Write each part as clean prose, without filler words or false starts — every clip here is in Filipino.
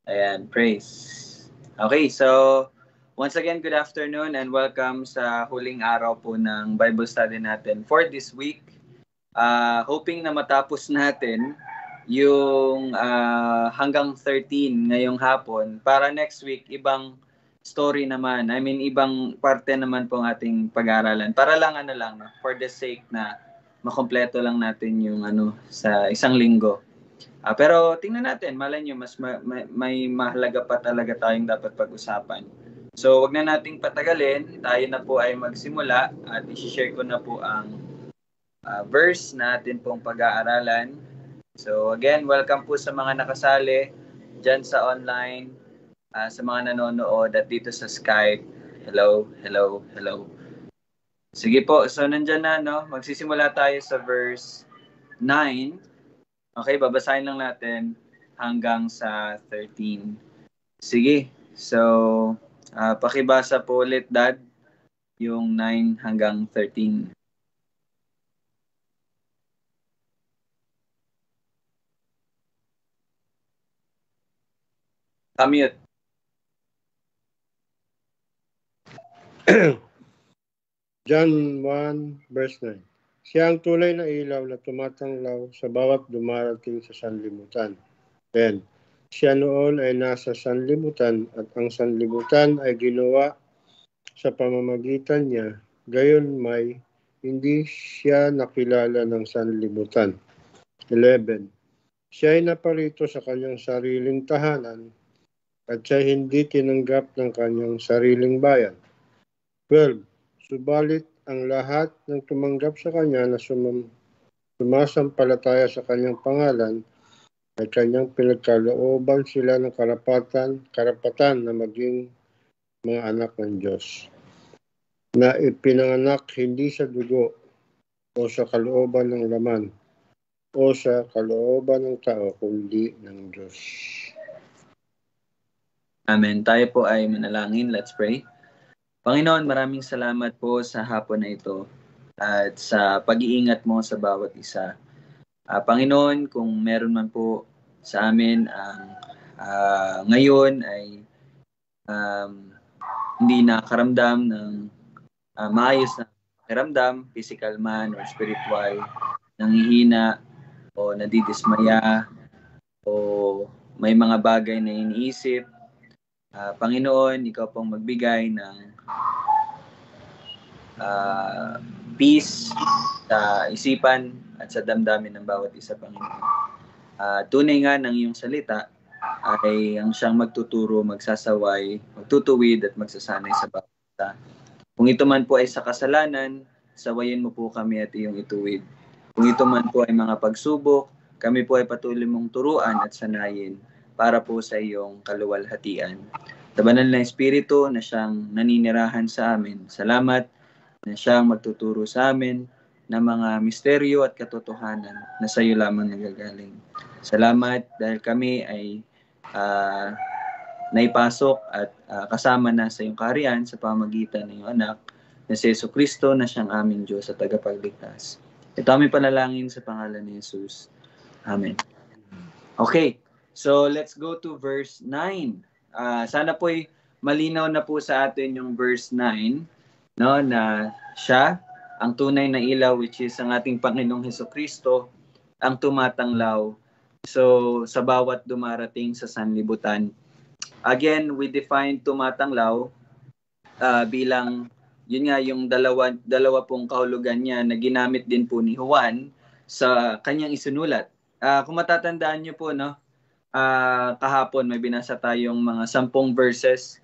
Ayan, praise. Okay, so once again, good afternoon and welcome sa huling araw po ng Bible study natin for this week. Hoping na matapos natin yung hanggang 13 ngayong hapon para next week ibang story naman. I mean, ibang parte naman pong ating pag-aaralan. Para lang no, for the sake na makompleto lang natin yung sa isang linggo. Pero tingnan natin, malay nyo, may mahalaga pa talaga tayong dapat pag-usapan. So, wag na nating patagalin. Tayo na po ay magsimula at i-share ko na po ang verse natin pong pag-aaralan. So, again, welcome po sa mga nakasali dyan sa online, sa mga nanonood at dito sa Skype. Hello, hello, hello. Sige po, so nandyan na, no? Magsisimula tayo sa verse 9. Okay, babasahin lang natin hanggang sa 13. Sige, so pakibasa po ulit, Dad, yung 9 hanggang 13. Mute. John 1 verse 9. Siya ang tunay na ilaw na tumatanglaw sa bawat dumarating sa sanlibutan. 10. Siya noon ay nasa sanlibutan at ang sanlibutan ay ginawa sa pamamagitan niya. Gayon may hindi siya nakilala ng sanlibutan. 11. Siya ay naparito sa kanyang sariling tahanan at siya hindi tinanggap ng kanyang sariling bayan. 12. Subalit ang lahat ng tumanggap sa kanya na sumasampalataya sa kanyang pangalan ay kanyang pinagkalooban sila ng karapatan na maging mga anak ng Diyos, na ipinanganak hindi sa dugo o sa kalooban ng laman o sa kalooban ng tao, kundi ng Diyos. Amen. Tayo po ay manalangin. Let's pray. Panginoon, maraming salamat po sa hapon na ito at sa pag-iingat mo sa bawat isa. Panginoon, kung meron man po sa amin ang ngayon ay hindi nakakaramdam ng maayos na pakiramdam, physical man or spiritual, nanghihina o nadidismaya o may mga bagay na iniisip, Panginoon, ikaw pong magbigay ng peace sa isipan at sa damdamin ng bawat isa, Panginoon. Tunay nga ng iyong salita ay ang siyang magtuturo, magsasaway, magtutuwid at magsasanay sa bawat isa. Kung ito man po ay sa kasalanan, sawayin mo po kami at iyong ituwid. Kung ito man po ay mga pagsubok, kami po ay patuloy mong turuan at sanayin para po sa iyong kaluwalhatian. Tabanal na Espiritu na siyang naninirahan sa amin. Salamat na siyang magtuturo sa amin ng mga misteryo at katotohanan na sa iyo lamang nagagaling. Salamat dahil kami ay naipasok at kasama na sa iyong kaharian sa pamagitan ng iyong anak na si Jesucristo na siyang aming Diyos at tagapagligtas. Ito aming panalangin sa pangalan ni Jesus. Amen. Okay, so let's go to verse 9. Sana po'y malinaw na po sa atin yung verse 9, no, na siya, ang tunay na ilaw, which is ang ating Panginoong Jesucristo, ang tumatanglaw sa bawat dumarating sa sanlibutan. Again, we define tumatanglaw bilang, yun nga, yung dalawa pong kahulugan niya na ginamit din po ni Juan sa kanyang isinulat. Kung matatandaan niyo po, no, kahapon may binasa tayong mga 10 verses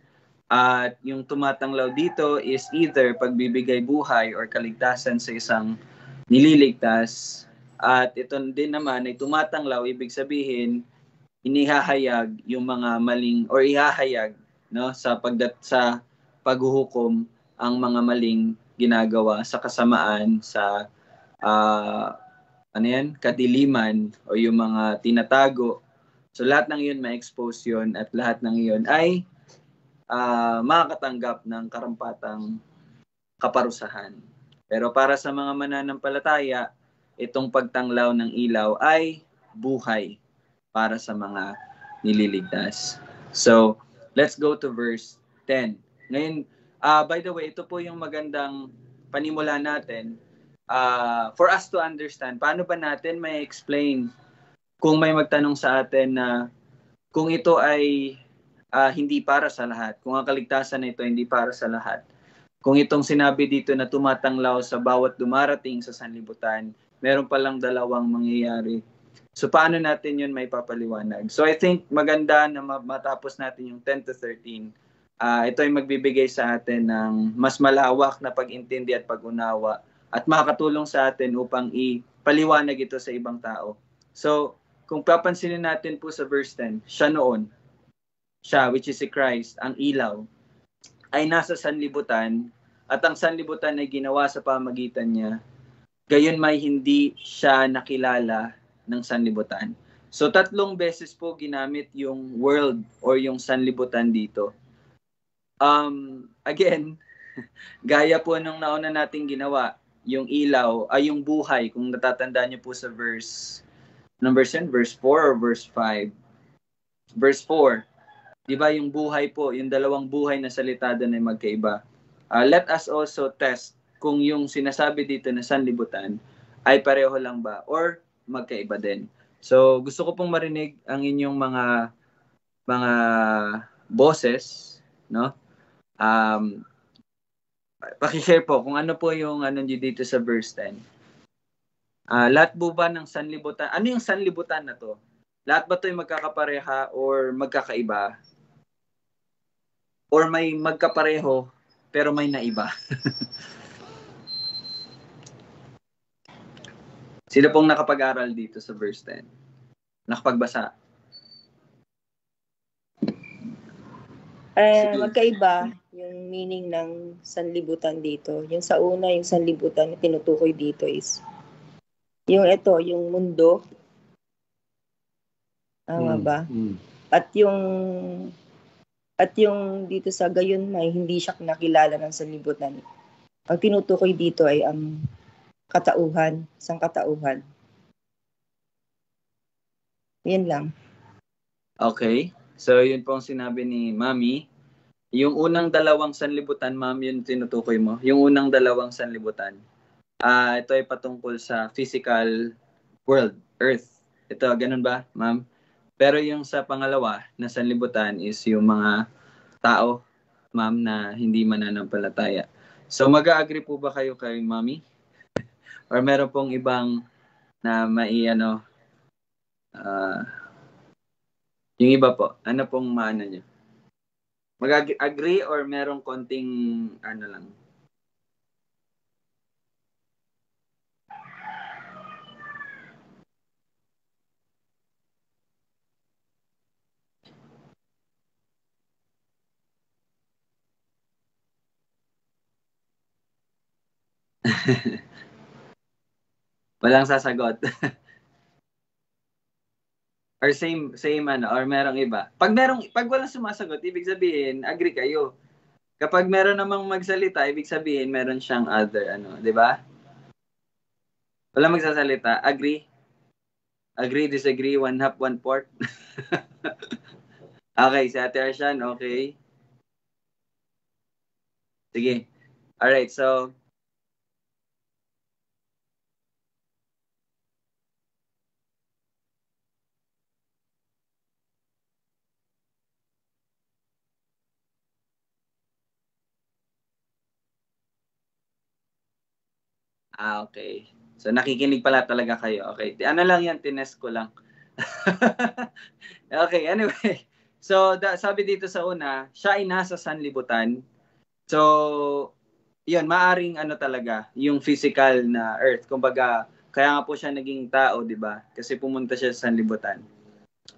at yung tumatanglaw dito is either pagbibigay buhay or kaligtasan sa isang nililigtas. At ito din naman ay tumatanglaw, ibig sabihin inihahayag yung mga maling or ihahayag, no, sa paghuhukom ang mga maling ginagawa sa kasamaan, sa kadiliman o yung mga tinatago. So lahat ng iyon ma-expose yun at lahat ng iyon ay makakatanggap ng karampatang kaparusahan. Pero para sa mga mananampalataya, itong pagtanglaw ng ilaw ay buhay para sa mga nililigtas. So, let's go to verse 10. Ngayon, by the way, ito po yung magandang panimula natin for us to understand. Paano ba natin may explain kung may magtanong sa atin na kung ito ay hindi para sa lahat, kung ang kaligtasan na ito hindi para sa lahat, kung itong sinabi dito na tumatanglaw sa bawat dumarating sa sanlibutan, meron palang dalawang mangyayari. So paano natin yun may papaliwanag? So I think maganda na matapos natin yung 10 to 13. Ito ay magbibigay sa atin ng mas malawak na pag-intindi at pag-unawa at makakatulong sa atin upang ipaliwanag ito sa ibang tao. So kung papansinin natin po sa verse 10, siya noon, siya which is si Christ, ang ilaw, ay nasa sanlibutan at ang sanlibutan ay ginawa sa pamagitan niya. Gayon may hindi siya nakilala ng sanlibutan. So 3 beses po ginamit yung world or yung sanlibutan dito. Again, gaya po nung nauna nating ginawa, yung ilaw ay yung buhay. Kung natatandaan niyo po sa verse, verse 4 or verse 5? Verse 4, di ba yung buhay po, yung dalawang buhay na salita doon ay magkaiba. Let us also test kung yung sinasabi dito na sanlibutan ay pareho lang ba or magkaiba din. So, gusto ko pong marinig ang inyong mga boses, no? Paki-share po kung ano po yung dito sa verse 10. Lahat po ba ng sanlibutan? Ano yung sanlibutan na to? Lahat ba 'to ay magkakapareha or magkakaiba? Or may magkapareho pero may naiba? Sino pong nakapag-aral dito sa verse 10? Nakapagbasa? Magkaiba yung meaning ng sanlibutan dito. Yung sa una, yung sanlibutan na tinutukoy dito is yung ito, yung mundo. Tama ba? At yung dito sa gayon may hindi siya nakilala ng sanlibutan. Ang tinutukoy dito ay ang katauhan, sangkatauhan. Yan lang. Okay. So, yun po ang sinabi ni Mami. Yung unang dalawang sanlibutan, Ma'am, yun tinutukoy mo. Yung unang dalawang sanlibutan. Ito ay patungkol sa physical world, Earth. Ito, ganun ba, Ma'am? Pero yung sa pangalawa na sanlibutan is yung mga tao, Ma'am, na hindi mananampalataya. So, mag-a-agree po ba kayo kay Mami? Or meron pong ibang na yung iba po, ano pong maano nyo? Mag-agree or merong konting lang? Walang sasagot. Or same or merong iba. Pag walang sumasagot, ibig sabihin agree kayo. Kapag meron namang magsalita, ibig sabihin meron siyang other 'di ba? Walang magsasalita, agree? Agree, disagree, 1/2, 1/4. Okay, si Ate Arshan, okay. Sige. Alright, so okay. So nakikinig pala talaga kayo. Okay. Ano lang yan, tinest ko lang. Okay, anyway. So, sabi dito sa una, siya ay nasa sanlibutan. So, yun, maaring talaga, yung physical na earth. Kumbaga, kaya nga po siya naging tao, di ba? Kasi pumunta siya sa sanlibutan.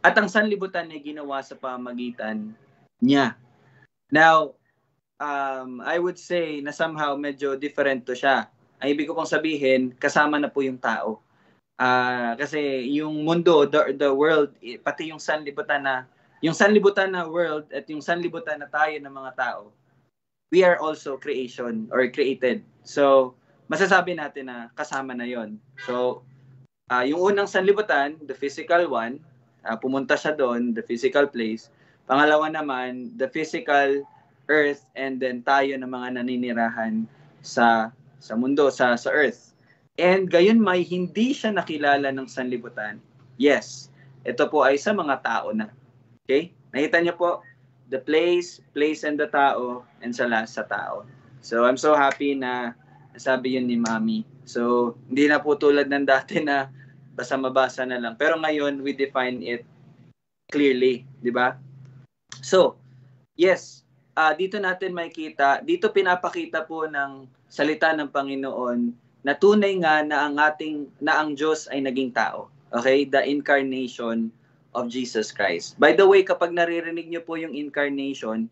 At ang sanlibutan ay ginawa sa pamagitan niya. Now, I would say na somehow medyo different to siya. Ang ibig ko pong sabihin, kasama na po yung tao. Kasi yung mundo, the world, pati yung sanlibutan na world at yung sanlibutan na tayo ng mga tao, we are also creation or created. So, masasabi natin na kasama na yon. So, yung unang sanlibutan, the physical one, pumunta siya doon, the physical place. Pangalawa naman, the physical earth, and then tayo na mga naninirahan sa mundo, sa earth. And gayon may hindi siya nakilala ng sanlibutan. Yes, ito po ay sa mga tao na. Okay? Nakita niyo po, the place and the tao, and sa last sa tao. So I'm so happy na nasabi yun ni Mami. So hindi na po tulad ng dati na basta mabasa na lang. Pero ngayon, we define it clearly, di ba? So, yes, dito natin makikita, dito pinapakita po ng salita ng Panginoon na tunay nga na ang Diyos ay naging tao. Okay? The incarnation of Jesus Christ. By the way, kapag naririnig niyo po yung incarnation,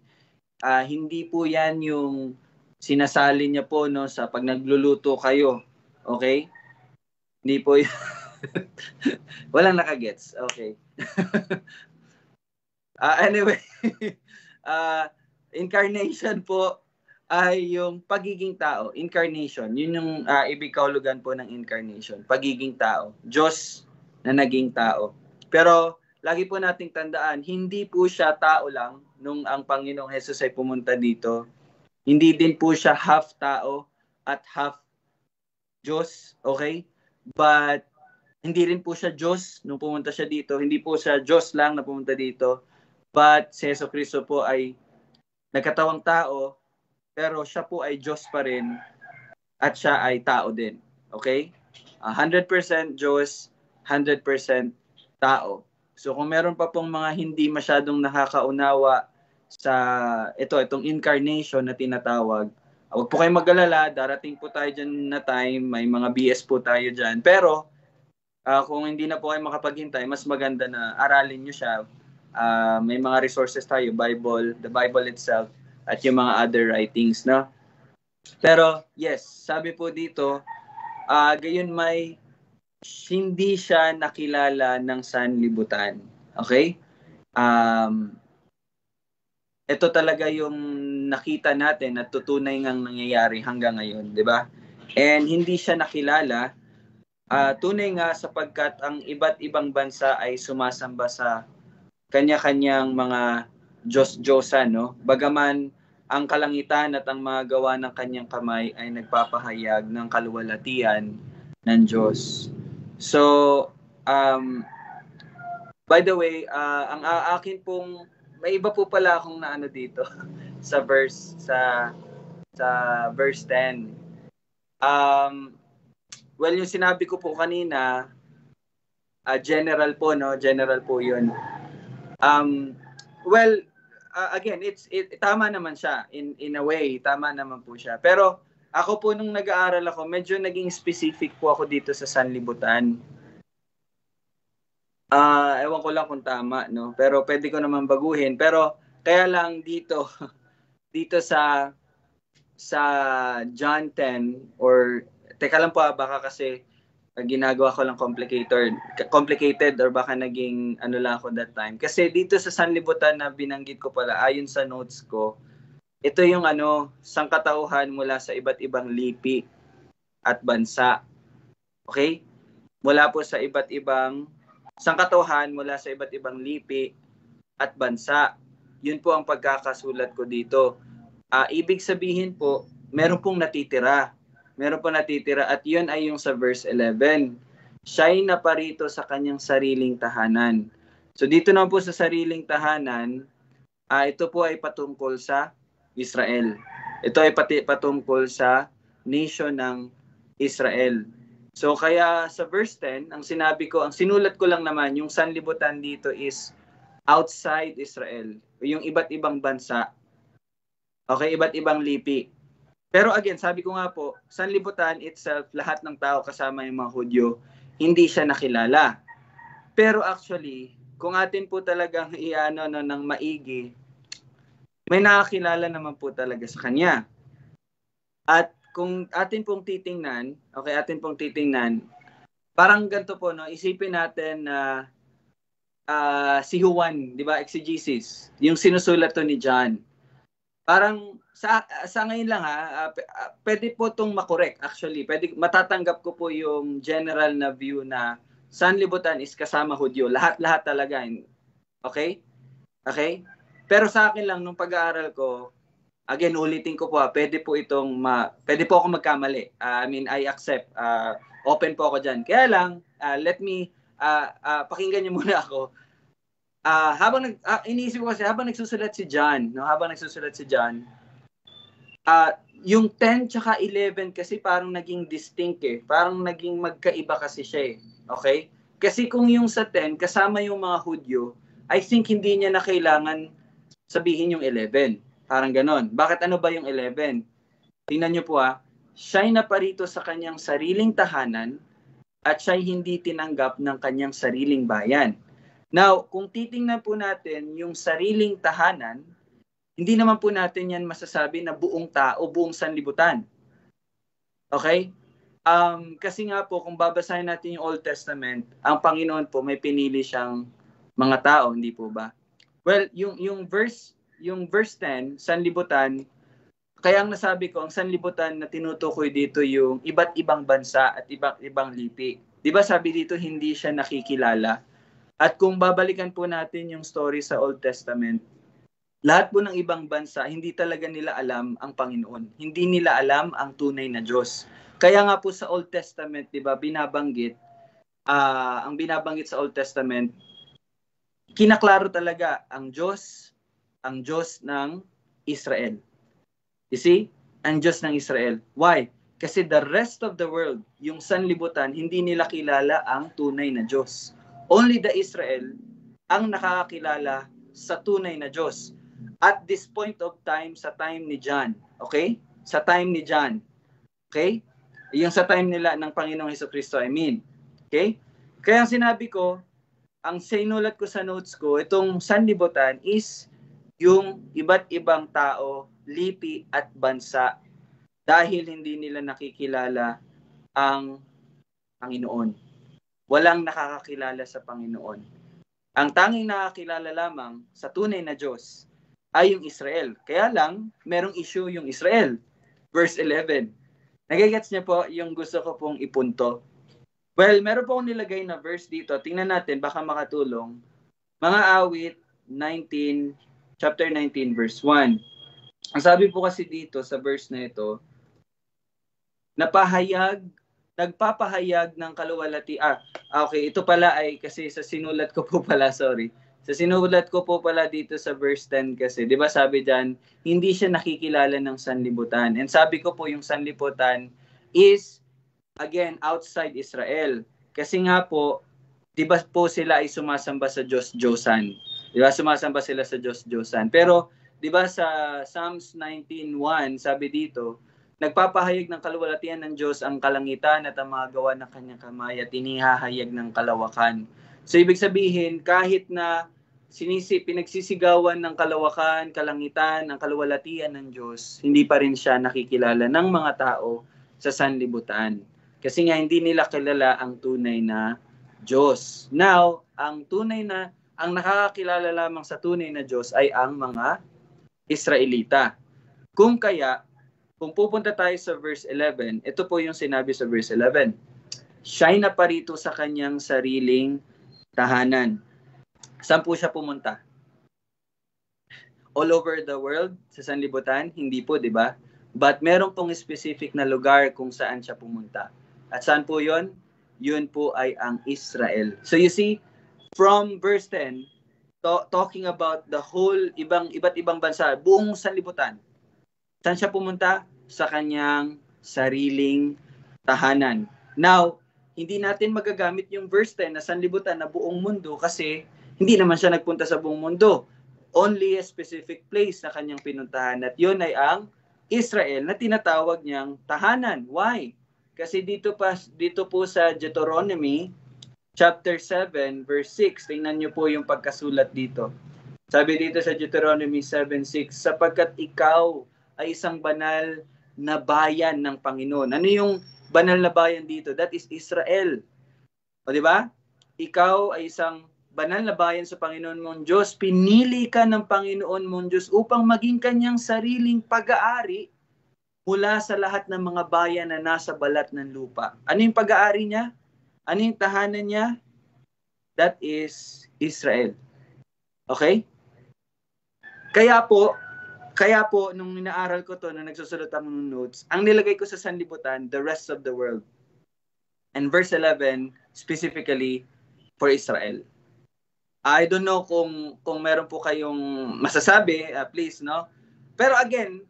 hindi po yan yung sinasalin niya po no sa pag nagluluto kayo. Okay? Hindi po yun. Walang nakagets. Okay. Anyway, incarnation po ay yung pagiging tao. Incarnation. Yun yung ibig kahulugan po ng incarnation. Pagiging tao. Diyos na naging tao. Pero lagi po nating tandaan, hindi po siya tao lang nung ang Panginoong Jesus ay pumunta dito. Hindi din po siya half tao at half Diyos. Okay? But hindi rin po siya Diyos nung pumunta siya dito. Hindi po siya Diyos lang na pumunta dito. But si Jesucristo po ay nagkatawang tao, pero siya po ay Diyos pa rin at siya ay tao din. Okay? 100% Diyos, 100% tao. So kung meron pa pong mga hindi masyadong nakakaunawa sa itong incarnation na tinatawag, huwag po kayong mag-alala, darating po tayo dyan na time, may mga BS po tayo dyan. Pero kung hindi na po kayo makapaghintay, mas maganda na aralin nyo siya. May mga resources tayo, Bible, the Bible itself, at yung mga other writings, no? Pero, yes, sabi po dito, gayon may hindi siya nakilala ng sanlibutan. Okay? Ito talaga yung nakita natin at tutunay ngang nangyayari hanggang ngayon, di ba? And hindi siya nakilala, tunay nga sapagkat ang iba't ibang bansa ay sumasamba sa kanya-kanyang mga Diyos-Diyosan, no? Bagaman ang kalangitan at ang mga gawa ng kanyang kamay ay nagpapahayag ng kaluwalhatian ng Diyos. So, by the way, ang akin pong, may iba po pala akong naano dito sa verse 10. Well, yung sinabi ko po kanina, general po, no? General po yun. Well, again, tama naman siya. In a way, tama naman po siya. Pero ako po nung nag-aaral ako, medyo naging specific po ako dito sa sanlibutan. Ewan ko lang kung tama, no? Pero pwede ko naman baguhin. Pero kaya lang dito sa John 10 or teka lang po, baka kasi ginagawa ko lang complicated or baka naging ano lang ako that time. Kasi dito sa sanlibutan na binanggit ko pala, ayon sa notes ko, ito yung sangkatauhan mula sa iba't ibang lipi at bansa. Okay? Mula po sa iba't ibang sangkatauhan mula sa iba't ibang lipi at bansa. Yun po ang pagkakasulat ko dito. Ibig sabihin po, meron pong natitira. Meron po natitira at yun ay yung sa verse 11. Siya'y naparito sa kanyang sariling tahanan. So dito naman po sa sariling tahanan, ito po ay patungkol sa Israel. Ito ay patungkol sa nation ng Israel. So kaya sa verse 10, ang sinulat ko lang naman, yung sanlibutan dito is outside Israel. Yung iba't ibang bansa. Okay, iba't ibang lipi. Pero again, sabi ko nga po, sanlibutan itself, lahat ng tao kasama yung mga Hudyo, hindi siya nakilala. Pero actually, kung atin po talagang ng maigi, may nakakilala naman po talaga sa kanya. At kung atin pong titingnan, parang ganito po, no? Isipin natin na si Juan, di ba, exegesis, yung sinusulat to ni John. Parang sa ngayon lang pwede po itong makorek actually. Matatanggap ko po yung general na view na sanlibutan is kasama Hudyo. Lahat talaga. Okay? Okay? Pero sa akin lang, nung pag-aaral ko, again, ulitin ko po, pwede po ako magkamali. I mean, I accept. Open po ako dyan. Kaya lang, pakinggan niyo muna ako. Iniisip ko kasi, habang nagsusulat si John, yung 10 tsaka 11 kasi parang naging distinct eh. Parang naging magkaiba kasi siya eh. Okay? Kasi kung yung sa 10, kasama yung mga Hudyo, I think hindi niya na kailangan sabihin yung 11. Parang ganon. Bakit ano ba yung 11? Tingnan niyo po siya'y naparito sa kanyang sariling tahanan at siya'y hindi tinanggap ng kanyang sariling bayan. Now, kung titingnan po natin yung sariling tahanan, hindi naman po natin yan masasabi na buong tao, buong sanlibutan. Okay? Kasi nga po, kung babasahin natin yung Old Testament, ang Panginoon po may pinili siyang mga tao, hindi po ba? Well, yung verse 10, sanlibutan, kaya ang nasabi ko, ang sanlibutan na tinutukoy dito yung iba't ibang bansa at iba't ibang lipi. Di ba sabi dito, hindi siya nakikilala? At kung babalikan po natin yung story sa Old Testament, lahat po ng ibang bansa, hindi talaga nila alam ang Panginoon. Hindi nila alam ang tunay na Diyos. Kaya nga po sa Old Testament, di ba, ang binabanggit sa Old Testament, kinaklaro talaga ang Diyos ng Israel. You see? Ang Diyos ng Israel. Why? Kasi the rest of the world, yung sanlibutan, hindi nila kilala ang tunay na Diyos. Only the Israel ang nakakakilala sa tunay na Diyos. At this point of time, sa time ni John. Okay? Sa time ni John. Okay? Yung sa time nila ng Panginoong Hesukristo, I mean. Okay? Kaya ang sinabi ko, ang sinulat ko sa notes ko, itong sanlibutan is yung iba't ibang tao, lipi at bansa dahil hindi nila nakikilala ang Panginoon. Walang nakakakilala sa Panginoon. Ang tanging nakakilala lamang sa tunay na Diyos ay yung Israel. Kaya lang, merong issue yung Israel. Verse 11. Nagigets niyo po yung gusto ko pong ipunto? Well, meron po akong nilagay na verse dito. Tingnan natin, baka makatulong. Mga Awit 19, chapter 19, verse 1. Ang sabi po kasi dito sa verse na ito, nagpapahayag ng kaluwalhati. Okay, ito pala ay kasi sa sinulat ko po pala, sorry. Sa sinulat ko po pala dito sa verse 10 kasi, di ba sabi dyan, hindi siya nakikilala ng sanlibutan. And sabi ko po yung sanlibutan is, again, outside Israel. Kasi nga po, di ba po sila ay sumasamba sa Diyos-Diyosan. Di ba sumasamba sila sa Diyos-Diyosan. Pero, di ba sa Psalms 19:1, sabi dito, nagpapahayag ng kaluwalhatian ng Diyos ang kalangitan at ang mga gawa ng kanyang kamay at inihahayag ng kalawakan. So, ibig sabihin, kahit na pinagsisigawan ng kalawakan, kalangitan, ang kaluwalhatian ng Diyos, hindi pa rin siya nakikilala ng mga tao sa sanlibutan. Kasi nga, hindi nila kilala ang tunay na Diyos. Now, ang nakakakilala lamang sa tunay na Diyos ay ang mga Israelita. Kung pupunta tayo sa verse 11, ito po yung sinabi sa verse 11. Siya'y naparito sa kanyang sariling tahanan. Saan po siya pumunta? All over the world, sa sanlibutan? Hindi po, di ba? But meron pong specific na lugar kung saan siya pumunta. At saan po yon? Yun po ay ang Israel. So you see, from verse 10, talking about the whole iba't ibang bansa, buong sanlibutan. Saan siya pumunta? Sa kanyang sariling tahanan. Now, hindi natin magagamit yung verse 10 na sanlibutan na buong mundo kasi hindi naman siya nagpunta sa buong mundo. Only a specific place na kanyang pinuntahan. At yun ay ang Israel na tinatawag niyang tahanan. Why? Kasi dito po sa Deuteronomy chapter 7 verse 6, tingnan niyo po yung pagkasulat dito. Sabi dito sa Deuteronomy 7:6, sapagkat ikaw ay isang banal na bayan ng Panginoon. Ano yung banal na bayan dito? That is Israel. O di ba? Ikaw ay isang banal na bayan sa Panginoon mong Diyos. Pinili ka ng Panginoon mong Diyos upang maging kanyang sariling pag-aari mula sa lahat ng mga bayan na nasa balat ng lupa. Ano yung pag-aari niya? Ano yung tahanan niya? That is Israel. Okay? Kaya po, nung inaaral ko to, nung nagsusulat ako ng notes, ang nilagay ko sa sanlibutan, the rest of the world. And verse 11, specifically, for Israel. I don't know kung meron po kayong masasabi, please, no? Pero again,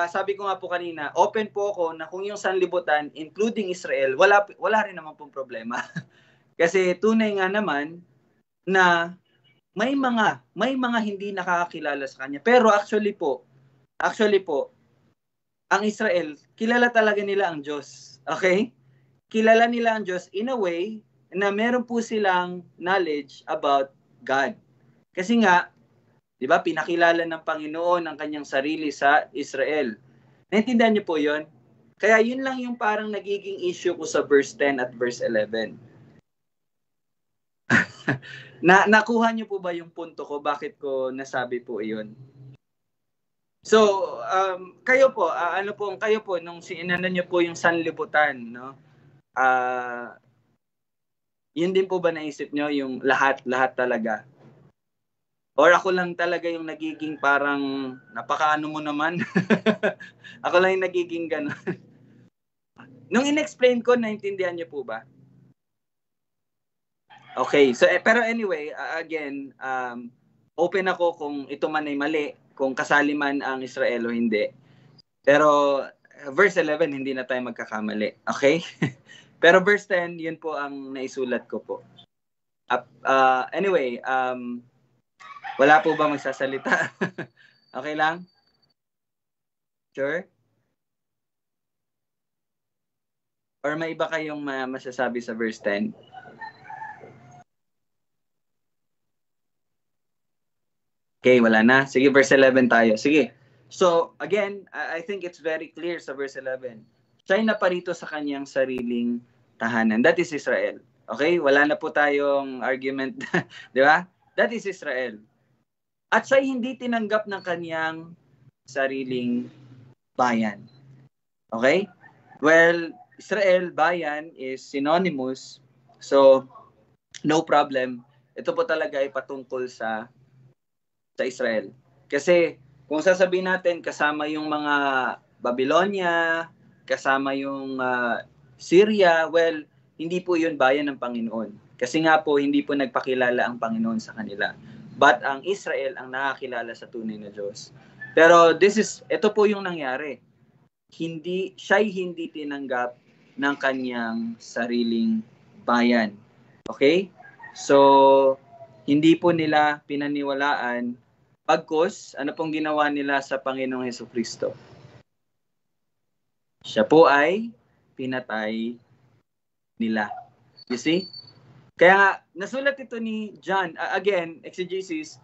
sabi ko nga po kanina, open po ako na kung yung sanlibutan, including Israel, wala rin naman pong problema. Kasi tunay nga naman na may mga hindi nakakakilala sa kanya. Pero actually po, ang Israel, kilala talaga nila ang Diyos. Okay? Kilala nila ang Diyos in a way na meron po silang knowledge about God. Kasi nga, di ba, pinakilala ng Panginoon ang kanyang sarili sa Israel. Naintindihan niyo po yun? Kaya yun lang yung parang nagiging issue ko sa verse 10 at verse 11. Nakuha niyo po ba yung punto ko? Bakit ko nasabi po iyon? So, kayo po, kayo po, nung sinano niyo po yung sanlibutan, no? Yun din po ba naisip niyo yung lahat talaga? Or ako lang talaga yung nagiging parang, napakaano mo naman? Ako lang yung nagiging gano'n. Nung in-explain ko, naintindihan niyo po ba? Okay, so pero anyway, again, open ako kung ito man ay mali, kung kasali man ang Israel o hindi. Pero verse 11, hindi na tayo magkakamali. Okay? Pero verse 10, yun po ang naisulat ko po. Anyway, wala po ba magsasalita? Okay lang? Sure? Or may iba kayong masasabi sa verse 10? Okay, wala na. Sige, verse 11 tayo. Sige. So, again, I think it's very clear sa verse 11. Siya'y naparito sa kanyang sariling tahanan. That is Israel. Okay? Wala na po tayong argument. Di ba? That is Israel. At siya'y hindi tinanggap ng kanyang sariling bayan. Okay? Well, Israel, bayan, is synonymous. So, no problem. Ito po talaga ay patungkol sa Israel. Kasi kung sasabihin natin kasama yung mga Babylonia, kasama yung Syria, well, hindi po yun bayan ng Panginoon. Kasi nga po, hindi po nagpakilala ang Panginoon sa kanila. But ang Israel ang nakakilala sa tunay na Diyos. Pero ito po yung nangyari. Siya'y hindi tinanggap ng kanyang sariling bayan. Okay? So, hindi po nila pinaniwalaan. Pagkos, ano pong ginawa nila sa Panginoong Hesukristo? Siya po ay pinatay nila. You see? Kaya nga, nasulat ito ni John, again, exegesis,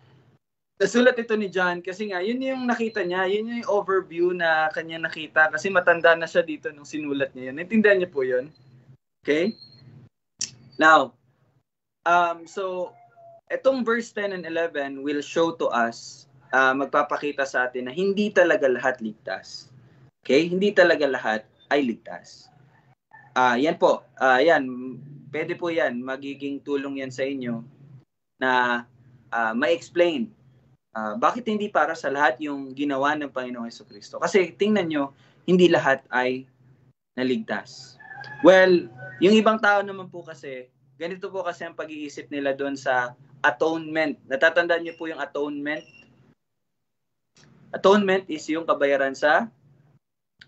nasulat ito ni John kasi nga, yun yung nakita niya, yun yung overview na kanya nakita kasi matanda na siya dito nung sinulat niya yun. Naintindihan niyo po yun? Okay? Now, so, itong verse 10 and 11 will show to us, magpapakita sa atin na hindi talaga lahat ligtas. Okay? Hindi talaga lahat ay ligtas. Yan po. Yan. Pwede po yan. Magiging tulong yan sa inyo na ma-explain bakit hindi para sa lahat yung ginawa ng Panginoong Hesukristo. Kasi tingnan nyo, hindi lahat ay naligtas. Well, yung ibang tao naman po kasi, ganito po kasi ang pag-iisip nila doon sa atonement. Natatandaan niyo po yung atonement? Atonement is yung kabayaran sa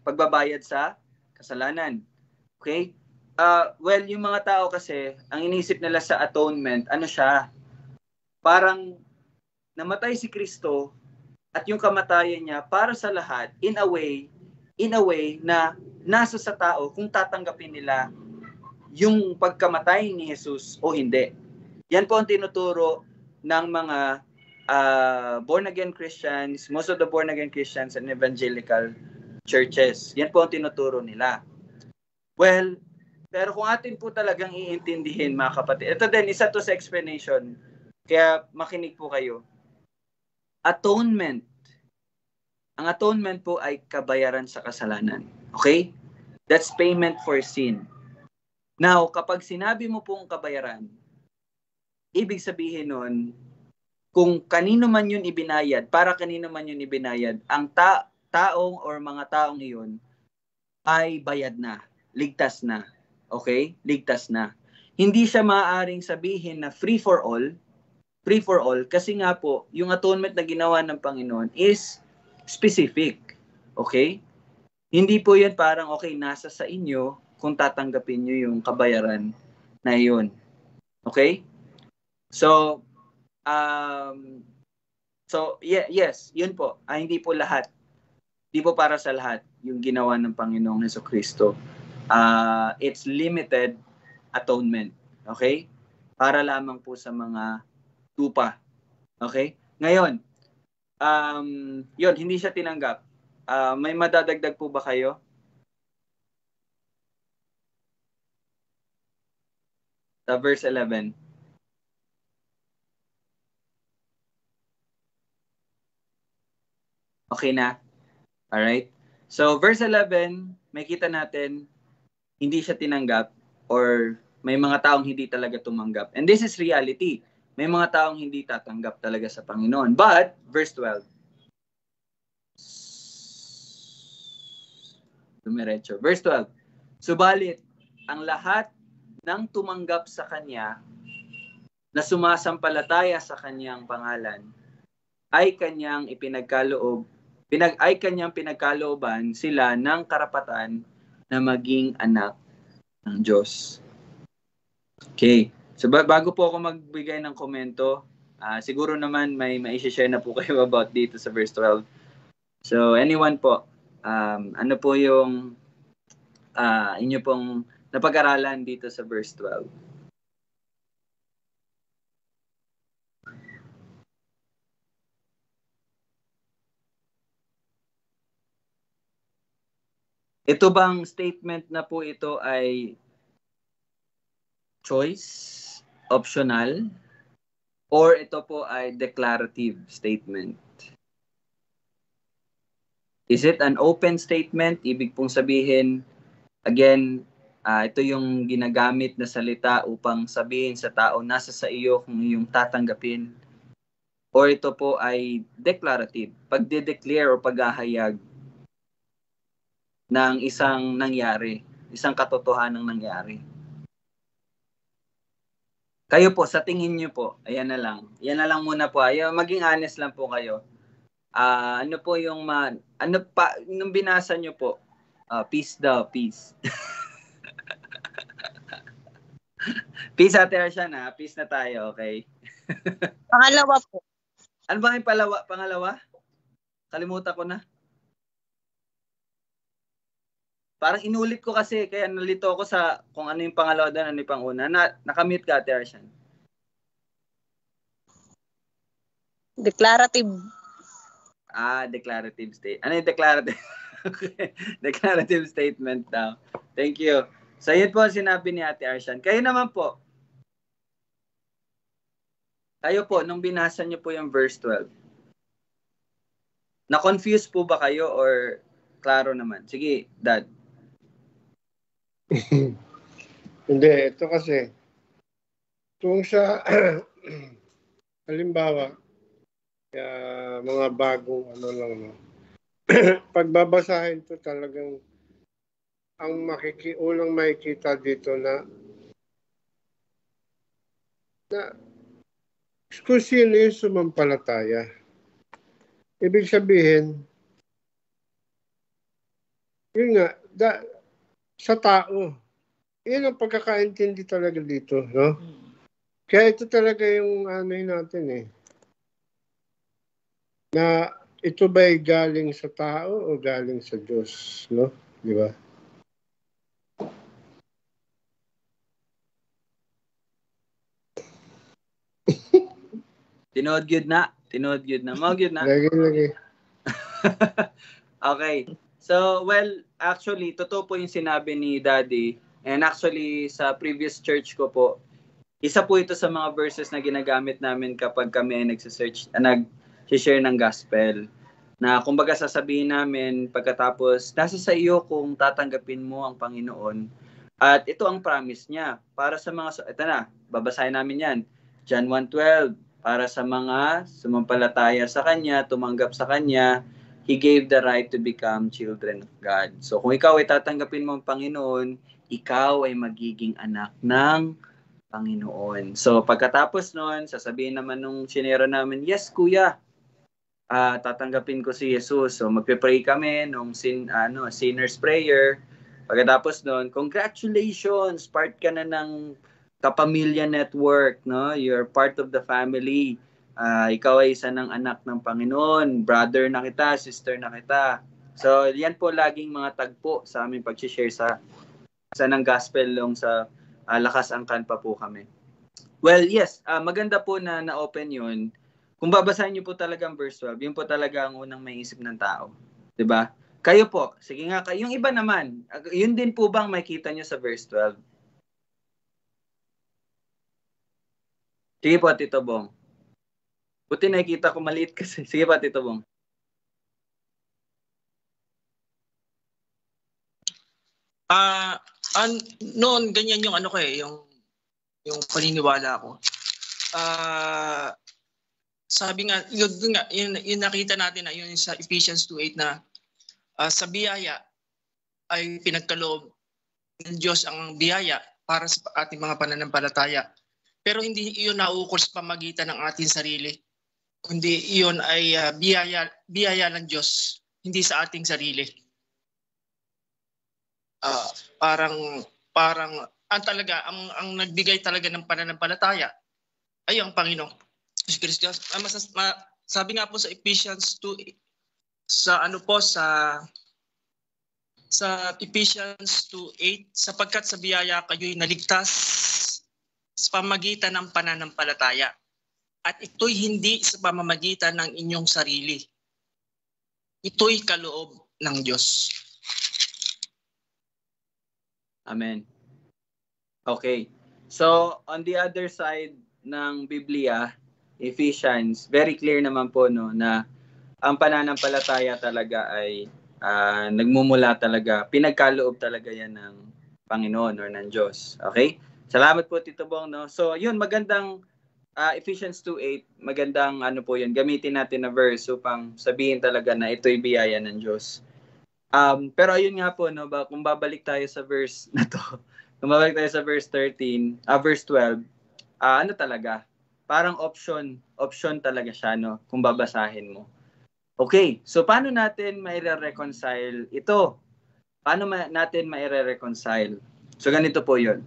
pagbabayad sa kasalanan. Okay? Well, yung mga tao kasi, ang iniisip nila sa atonement, ano siya? Parang namatay si Kristo at yung kamatayan niya para sa lahat in a way na nasa sa tao kung tatanggapin nila yung pagkamatay ni Jesus o hindi. Yan po ang tinuturo ng mga born-again Christians, most of the born-again Christians and evangelical churches. Yan po ang tinuturo nila. Well, pero kung atin po talagang iintindihin, mga kapatid, ito din, isa to sa explanation, kaya makinig po kayo. Atonement. Ang atonement po ay kabayaran sa kasalanan. Okay? That's payment for sin. Now, kapag sinabi mo pong kabayaran, ibig sabihin nun, kung kanino man yun ibinayad, para kanino man yun ibinayad, ang taong or mga taong iyon ay bayad na, ligtas na. Okay? Ligtas na. Hindi siya maaaring sabihin na free for all kasi nga po, yung atonement na ginawa ng Panginoon is specific. Okay? Hindi po yan parang okay, nasa sa inyo kung tatanggapin nyo yung kabayaran na yun. Okay? So, yes, yun po. Hindi po lahat. Hindi po para sa lahat yung ginawa ng Panginoong Jesucristo. It's limited atonement. Okay? Para lamang po sa mga tupa. Okay? Ngayon, yun, hindi siya tinanggap. May madadagdag po ba kayo? Sa verse 11. Okay na? Alright? So, verse 11, may kita natin, hindi siya tinanggap or may mga taong hindi talaga tumanggap. And this is reality. May mga taong hindi tatanggap talaga sa Panginoon. But, verse 12. Dumiretso. Verse 12. Subalit, ang lahat ng tumanggap sa Kanya na sumasampalataya sa Kanyang pangalan ay Kanyang pinagkalooban sila ng karapatan na maging anak ng Diyos. Okay. So bago po ako magbigay ng komento, siguro naman may i-share na po kayo about dito sa verse 12. So anyone po, ano po yung inyo pong napag-aralan dito sa verse 12? Ito bang statement na po ito ay choice, optional, or ito po ay declarative statement? Is it an open statement? Ibig pong sabihin, again, ito yung ginagamit na salita upang sabihin sa tao, nasa sa iyo kung iyong tatanggapin. Or ito po ay declarative, pagde-declare o paghahayag ng isang nangyari, isang katotohanang nangyari. Kayo po, sa tingin nyo po, ayan na lang. Yan na lang muna po. Maging honest lang po kayo. Ano po yung nung binasa nyo po, peace daw, peace. Peace, Ate Arshan, ha? Peace na tayo, okay? Pangalawa po. Ano ba yung pangalawa? Kalimutan ko na. Parang inulit ko kasi, kaya nalito ako sa kung ano yung pangalawa doon, ano yung panguna. Nakamute ka, Ate Arshan. Declarative. Declarative statement. Ano yung declarative? Okay. Declarative statement daw. Thank you. So, yun po ang sinabi ni Ate Arshan. Kayo naman po. Kayo po, nung binasa niyo po yung verse 12, na-confuse po ba kayo or klaro naman? Sige, Dad. Hindi, ito kasi, kung sa, halimbawa, mga bagong pagbabasahin to talagang ang ulang makikita dito na kung sino yung sumampalataya. Ibig sabihin, yun nga, sa tao, yun ang pagkakaintindi talaga dito, no? Kaya ito talaga yung natin na ito ba'y galing sa tao o galing sa Diyos, no? Di ba? Tinood gyud na. Mao gyud na. Lagi. Okay. So, well, actually, totoo po yung sinabi ni Daddy. And actually, sa previous church ko po, isa po ito sa mga verses na ginagamit namin kapag kami ay nag-share ng gospel. Na kumbaga sasabihin namin pagkatapos, nasa sa iyo kung tatanggapin mo ang Panginoon. At ito ang promise niya. Para sa mga, ito na, babasahin namin yan. John 1:12. para sa mga sumampalataya sa Kanya, tumanggap sa Kanya. He gave the right to become children of God. So kung ikaw ay tatanggapin mo ang Panginoon, ikaw ay magiging anak ng Panginoon. So pagkatapos nun, sasabihin naman nung sinero namin, yes kuya, tatanggapin ko si Jesus. So magpe-pray kami nung sinner's prayer. Pagkatapos nun, congratulations, part ka na ng Kapamilya Network, no? You're part of the family. Ikaw ay isa ng anak ng Panginoon, brother na kita, sister na kita. So yan po laging mga tagpo sa aming pag-share sa ng gospel long sa Lakas Angkan pa po kami. Well, yes, maganda po na na-open yun. Kung babasahin niyo po talaga ang verse 12, yun po talaga ang unang may isip ng tao. 'Di ba? Kayo po, sige nga, yung iba naman, yun din po bang makita niyo sa verse 12? Sige po, Tito Bong. Buti nakikita ko maliit kasi. Sige po, Tito Bong. Noon, ganyan yung yung paniniwala ko. Sabi nga, yun nakita natin na yun sa Ephesians 2:8 na sa biyaya ay pinagkaloob ng Diyos ang biyaya para sa ating mga pananampalataya. Pero hindi iyon nauukol sa pamagitan ng ating sarili. Kundi iyon ay biyaya ng Diyos, hindi sa ating sarili. Parang ang nagbigay talaga ng pananampalataya ay ang Panginoon. Kristo. Sabi nga po sa Ephesians 2 sa Ephesians 2:8, sapagkat sa biyaya kayo'y naligtas sa pamamagitan ng pananampalataya. At ito'y hindi sa pamamagitan ng inyong sarili. Ito'y kaloob ng Diyos. Amen. Okay. So, on the other side ng Biblia, Ephesians, very clear naman po no na ang pananampalataya talaga ay nagmumula talaga, pinagkaloob talaga yan ng Panginoon or ng Diyos. Okay? Salamat po, Tito Bong, no? So, yun, magandang Ephesians 2:8, magandang po yun, gamitin natin na verse upang sabihin talaga na ito'y biyaya ng Diyos. Pero ayun nga po, no, kung babalik tayo sa verse na to, kung babalik tayo sa verse 13, verse 12, talaga? Parang option talaga siya, no, kung babasahin mo. Okay, so paano natin maire-reconcile ito? Paano natin maire-reconcile? So ganito po yun.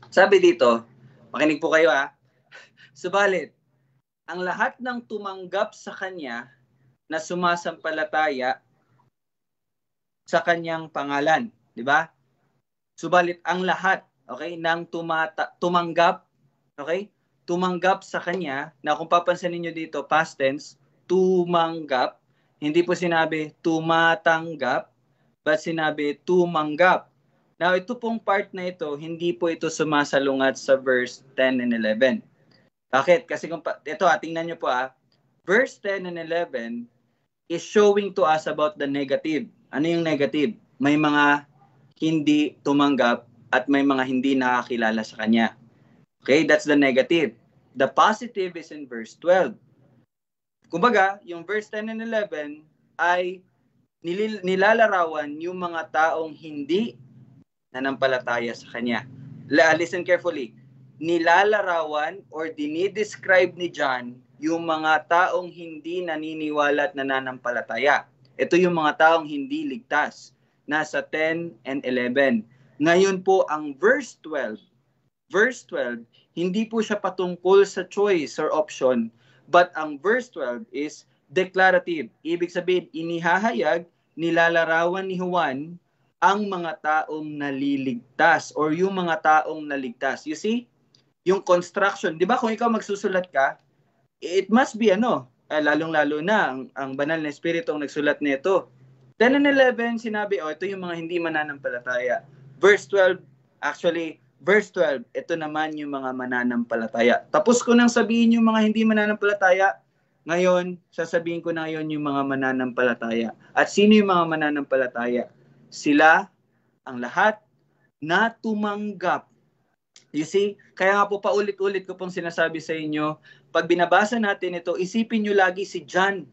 Sabi dito, makinig po kayo Subalit, ang lahat ng tumanggap sa Kanya na sumasampalataya sa Kanyang pangalan, di ba? Subalit ang lahat, okay, ng tumanggap, okay? Tumanggap sa Kanya, na kung papansinin niyo dito, past tense, tumanggap, hindi po sinabi tumatanggap, but sinabi tumanggap. Now, ito pong part na ito, hindi po ito sumasalungat sa verse 10 and 11. Bakit? Kasi ito, tingnan niyo po verse 10 and 11 is showing to us about the negative. Ano yung negative? May mga hindi tumanggap at may mga hindi nakakilala sa Kanya. Okay, that's the negative. The positive is in verse 12. Kumbaga, yung verse 10 and 11 ay nilalarawan yung mga taong hindi nanampalataya sa Kanya. Listen carefully. Nilalarawan or dinidescribe ni John yung mga taong hindi naniniwala at nananampalataya. Ito yung mga taong hindi ligtas. Nasa 10 and 11. Ngayon po, ang verse 12, hindi po siya patungkol sa choice or option, but ang verse 12 is declarative. Ibig sabihin, inihahayag, nilalarawan ni Juan ang mga taong naliligtas or yung mga taong naligtas. You see? Yung construction, di ba kung ikaw magsusulat ka, it must be lalong-lalo na ang banal na espiritu ang nagsulat nito. 10 and 11, sinabi, ito yung mga hindi mananampalataya. Verse 12, ito naman yung mga mananampalataya. Tapos ko nang sabihin yung mga hindi mananampalataya, ngayon, sasabihin ko na ngayon yung mga mananampalataya. At sino yung mga mananampalataya? Sila, ang lahat, na tumanggap. You see? Kaya nga po paulit-ulit ko pong sinasabi sa inyo, pag binabasa natin ito, isipin nyo lagi si John,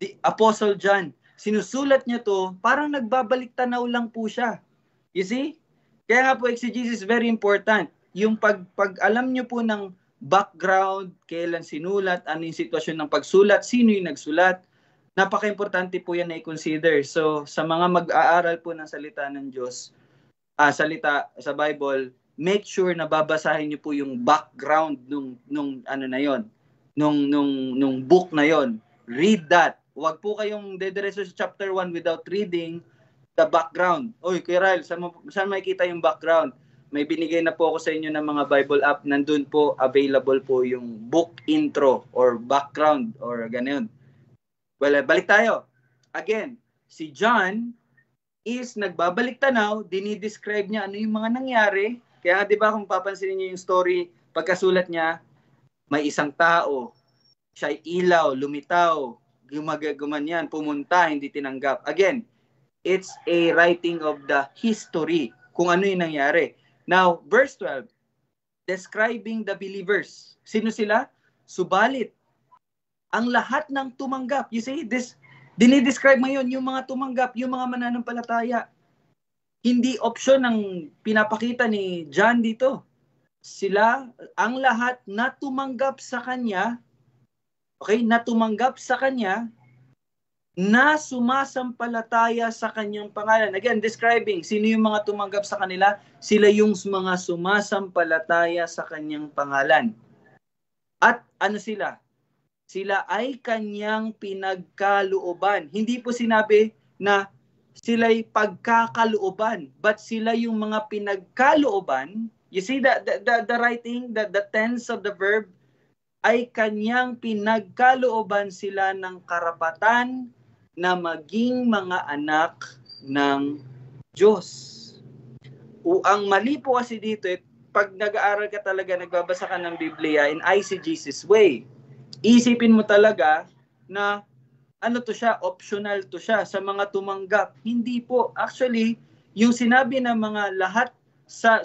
the Apostle John. Sinusulat niya to, parang nagbabalik tanaw lang po siya. You see? Kaya nga po exegesis is very important. Yung pag alam nyo po ng background, kailan sinulat, ano yung sitwasyon ng pagsulat, sino yung nagsulat, napaka-importante po yan na i-consider. So, sa mga mag-aaral po ng salita ng Diyos, salita sa Bible, make sure na babasahin niyo po yung background nung ano na yon, nung book na yon. Read that. Huwag po kayong dediretso sa chapter 1 without reading the background. Oy, Kuya Ryle, saan makikita yung background? May binigay na po ako sa inyo ng mga Bible app. Nandun po, available po yung book intro or background or ganyan. Well, balik tayo. Again, si John is nagbabalik tanaw, dinidescribe niya ano yung mga nangyari. Kaya di ba kung papansinin niyo yung story, pagkasulat niya, may isang tao, siya'y ilaw, lumitaw, gumanyan, pumunta, hindi tinanggap. Again, it's a writing of the history, kung ano yung nangyari. Now, verse 12, describing the believers. Sino sila? Subalit, ang lahat ng tumanggap. You see, this, dinidescribe mo yun, yung mga tumanggap, yung mga mananampalataya. Hindi option ang pinapakita ni John dito. Sila, ang lahat na tumanggap sa kanya, okay, na tumanggap sa kanya, na sumasampalataya sa kanyang pangalan. Again, describing, sino yung mga tumanggap sa kanila? Sila yung mga sumasampalataya sa kanyang pangalan. At ano sila? Sila ay kanyang pinagkalooban. Hindi po sinabi na sila'y pagkakalooban, but sila yung mga pinagkalooban. You see the writing, the tense of the verb, ay kanyang pinagkalooban sila ng karapatan na maging mga anak ng Diyos. Ang mali po kasi dito, pag nag-aaral ka talaga, nagbabasa ka ng Biblia in ICG's way, isipin mo talaga na ano to siya, optional to siya sa mga tumanggap. Hindi po. Actually, yung sinabi ng mga lahat,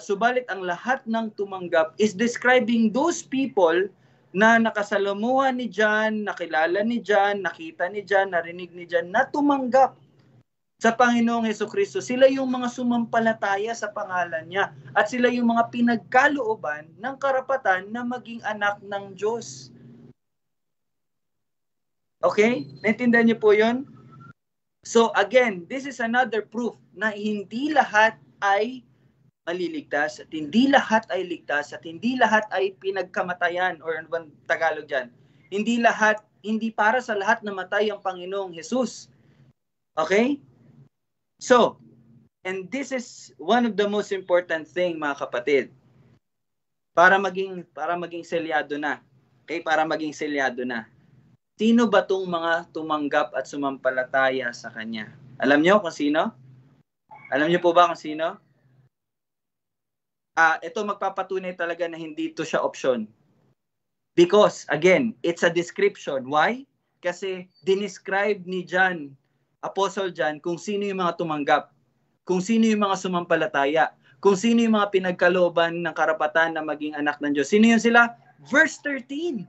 subalit ang lahat ng tumanggap is describing those people na nakasalamuhan ni John, nakilala ni John, nakita ni John, narinig ni John, na tumanggap sa Panginoong Hesukristo. Sila yung mga sumampalataya sa pangalan niya. At sila yung mga pinagkalooban ng karapatan na maging anak ng Diyos. Okay? Naintindihan niyo po yun? So again, this is another proof na hindi lahat ay maliligtas at hindi lahat ay ligtas at hindi lahat ay pinagkamatayan or ano bang Tagalog dyan. Hindi para sa lahat na matay ang Panginoong Jesus. Okay? So, and this is one of the most important thing mga kapatid. Para maging selyado na. Okay? Para maging selyado na. Sino ba tong mga tumanggap at sumampalataya sa Kanya? Alam niyo kung sino? Alam niyo po ba kung sino? Ito magpapatunay talaga na hindi ito siya option. Because, again, it's a description. Why? Kasi dinescribe ni John, Apostle John, kung sino yung mga tumanggap, kung sino yung mga sumampalataya, kung sino yung mga pinagkalooban ng karapatan na maging anak ng Diyos. Sino yun sila? Verse 13.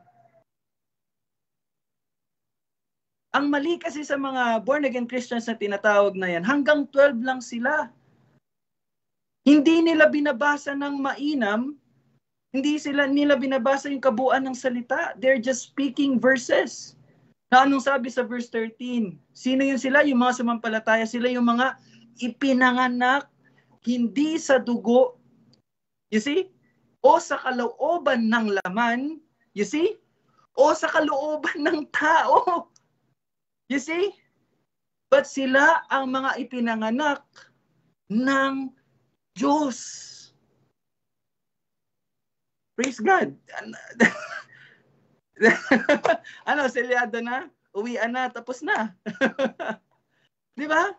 Ang mali kasi sa mga born-again Christians na tinatawag na yan, hanggang 12 lang sila. Hindi nila binabasa ng mainam, hindi nila binabasa yung kabuuan ng salita. They're just speaking verses. Na anong sabi sa verse 13? Sino yun sila? Yung mga sumampalataya, sila yung mga ipinanganak, hindi sa dugo, you see? O sa kalooban ng laman, you see? O sa kalooban ng tao. You see? But sila ang mga ipinanganak ng Diyos. Praise God. Ano, selyado na? Uwian na, tapos na. Di ba?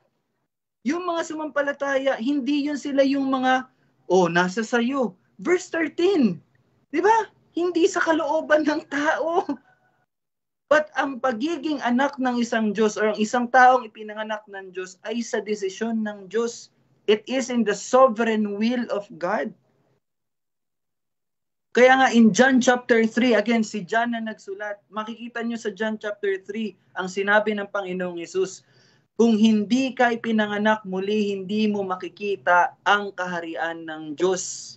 Yung mga sumampalataya, hindi yun sila yung mga, nasa sayo. Verse 13. Di ba? Hindi sa kalooban ng tao. But ang pagiging anak ng isang Diyos or ang isang taong ipinanganak ng Diyos ay sa desisyon ng Diyos. It is in the sovereign will of God. Kaya nga in John chapter 3, again, si John na nagsulat, makikita nyo sa John chapter 3, ang sinabi ng Panginoong Hesus, kung hindi ka ipinanganak muli, hindi mo makikita ang kaharian ng Diyos.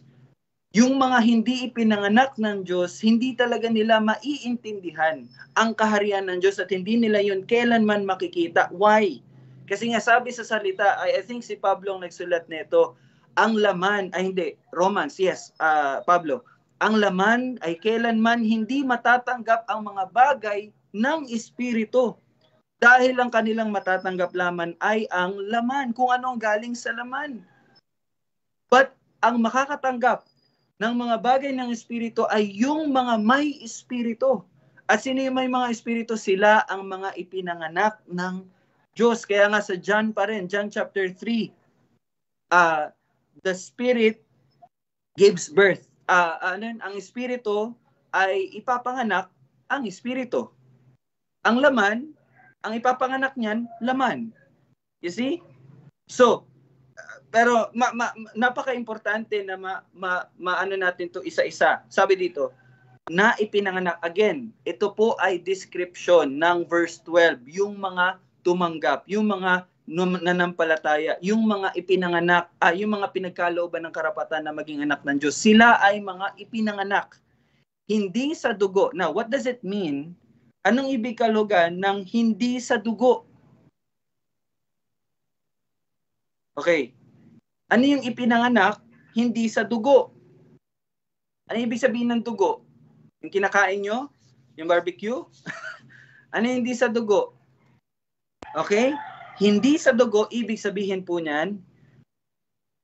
Yung mga hindi ipinanganak ng Diyos, hindi talaga nila maiintindihan ang kaharian ng Diyos at hindi nila yun kailanman makikita. Why? Kasi nga sabi sa salita, I think si Pablo ang nagsulat nito, ang laman, ay hindi, Romans, yes, Pablo, ang laman ay kailanman hindi matatanggap ang mga bagay ng Espiritu. Dahil ang kanilang matatanggap laman ay ang laman, kung anong galing sa laman. But ang makakatanggap ng mga bagay ng Espiritu ay yung mga may Espiritu. At sino yung may mga Espiritu? Sila ang mga ipinanganak ng Diyos. Kaya nga sa John pa rin, John chapter 3, the Spirit gives birth. Ang Espiritu ay ipapanganak ang Espiritu. Ang laman, ang ipapanganak niyan, laman. You see? So, pero napaka-importante na maano natin to isa-isa. Sabi dito, na ipinanganak. Again, ito po ay description ng verse 12. Yung mga tumanggap, yung mga nanampalataya, yung mga ipinanganak, yung mga pinagkalooban ng karapatan na maging anak ng Diyos. Sila ay mga ipinanganak. Hindi sa dugo. Now, what does it mean? Anong ibig kalugan ng hindi sa dugo? Okay. Ano yung ipinanganak? Hindi sa dugo. Ano ibig sabihin ng dugo? Yung kinakain nyo? Yung barbecue? Ano yung hindi sa dugo? Okay? Hindi sa dugo, ibig sabihin po niyan,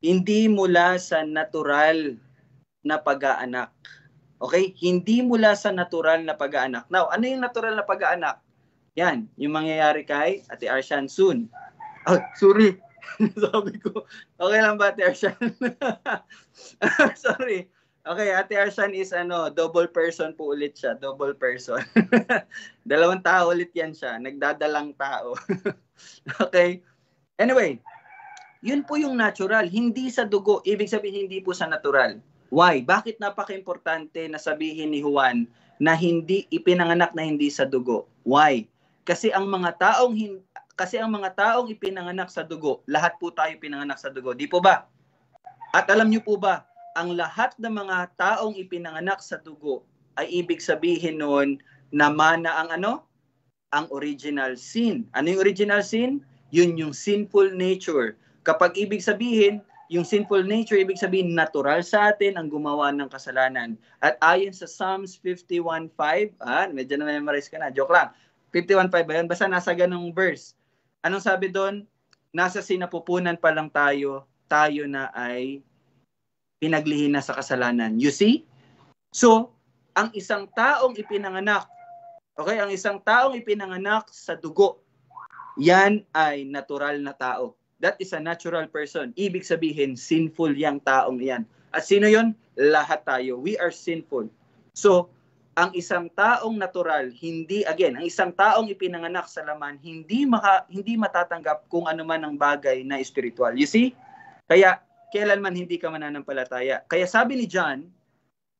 hindi mula sa natural na pag-aanak. Okay? Hindi mula sa natural na pag-aanak. Now, ano yung natural na pag-aanak? Yan, yung mangyayari kay Ate Arshan soon. Oh, sorry. Sabi ko, okay lang ba Ate Arshan? Sorry. Okay, Ate Arshan is double person po ulit siya. Double person. Dalawang tao ulit yan siya. Nagdadalang tao. Okay. Anyway, yun po yung natural. Hindi sa dugo. Ibig sabihin, hindi po sa natural. Why? Bakit napaka-importante na sabihin ni Juan na hindi ipinanganak na hindi sa dugo? Why? Kasi ang mga taong ipinanganak sa dugo, lahat po tayo pinanganak sa dugo. Di po ba? At alam niyo po ba, ang lahat ng mga taong ipinanganak sa dugo ay ibig sabihin noon na mana ang ang original sin. Ano yung original sin? Yun yung sinful nature. Kapag ibig sabihin, yung sinful nature, ibig sabihin natural sa atin ang gumawa ng kasalanan. At ayon sa Psalms 51:5, medyo na-memorize ka na, joke lang. 51:5 ba yun? Basta nasa ganung verse. Anong sabi doon? Nasa sinapupunan pa lang tayo na ay pinaglihin na sa kasalanan. You see? So, ang isang taong ipinanganak, okay, ang isang taong ipinanganak sa dugo, yan ay natural na tao. That is a natural person. Ibig sabihin, sinful yang taong yan. At sino yon? Lahat tayo. We are sinful. So, ang isang taong natural, ang isang taong ipinanganak sa laman, hindi matatanggap kung ano man ang bagay na spiritual. You see? Kaya, kailanman hindi ka mananampalataya. Kaya sabi ni John,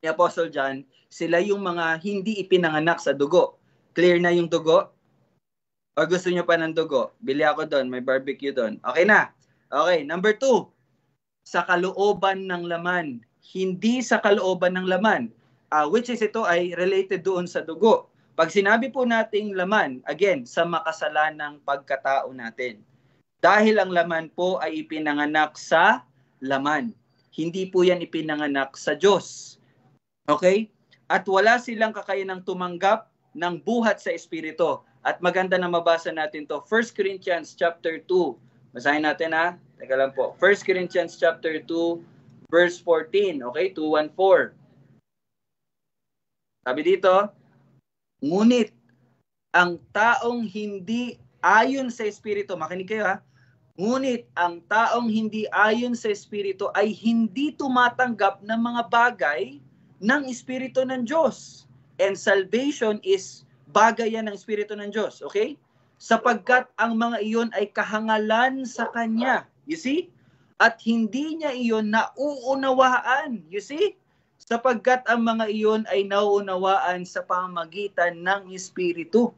ni Apostle John, sila yung mga hindi ipinanganak sa dugo. Clear na yung dugo? O gusto nyo pa ng dugo? Bili ako doon, may barbecue doon. Okay na. Okay, number 2. Sa kalooban ng laman. Hindi sa kalooban ng laman. Which is ito ay related doon sa dugo. Pag sinabi po nating laman, again, sa makasalanang pagkatao natin. Dahil ang laman po ay ipinanganak sa laman. Hindi po yan ipinanganak sa Diyos. Okay? At wala silang kakayanang tumanggap ng buhat sa Espiritu. At maganda na mabasa natin to. 1 Corinthians chapter 2. Basahin natin Teka lang po. 1 Corinthians chapter 2 verse 14. Okay? 2:14. Sabi dito, ngunit ang taong hindi ayon sa Espiritu, makinig kayo ngunit ang taong hindi ayon sa Espiritu ay hindi tumatanggap ng mga bagay ng Espiritu ng Diyos. And salvation is bagay yan ng Espiritu ng Diyos. Okay? Sapagkat ang mga iyon ay kahangalan sa Kanya. You see? At hindi niya iyon nauunawaan. You see? sapagkat ang mga iyon ay nauunawaan sa pamamagitan ng Espiritu.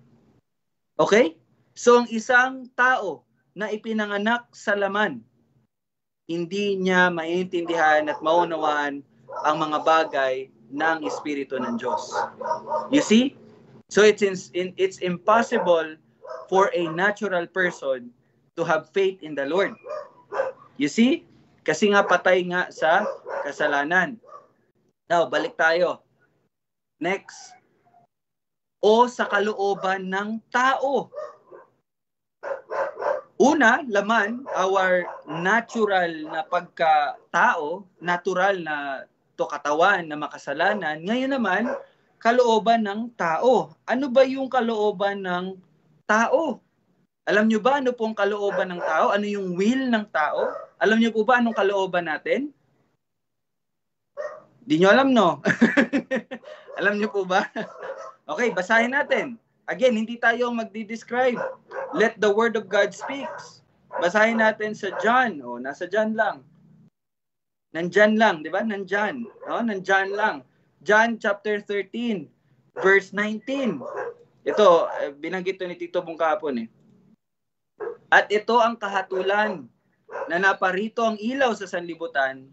Okay? So ang isang tao na ipinanganak sa laman, hindi niya maintindihan at maunawaan ang mga bagay ng Espiritu ng Diyos. You see? So it's impossible for a natural person to have faith in the Lord. You see? Kasi nga patay nga sa kasalanan. Now, balik tayo. Next. O sa kalooban ng tao. Una, laman, our natural na pagkatao, natural na to katawan na makasalanan. Ngayon naman, kalooban ng tao. Ano ba yung kalooban ng tao? Alam nyo ba ano pong kalooban ng tao? Ano yung will ng tao? Alam nyo po ba anong kalooban natin? Di nyo alam, no? Alam nyo po ba? Okay, basahin natin. Again, hindi tayo magdi-describe. Let the word of God speaks. Basahin natin sa John. O, nasa John lang. Nandyan lang, di ba? Nandyan. O, nandyan lang. John chapter 13, verse 19. Ito, binanggit to ni Tito Bong kahapon eh. At ito ang kahatulan na naparito ang ilaw sa sanlibutan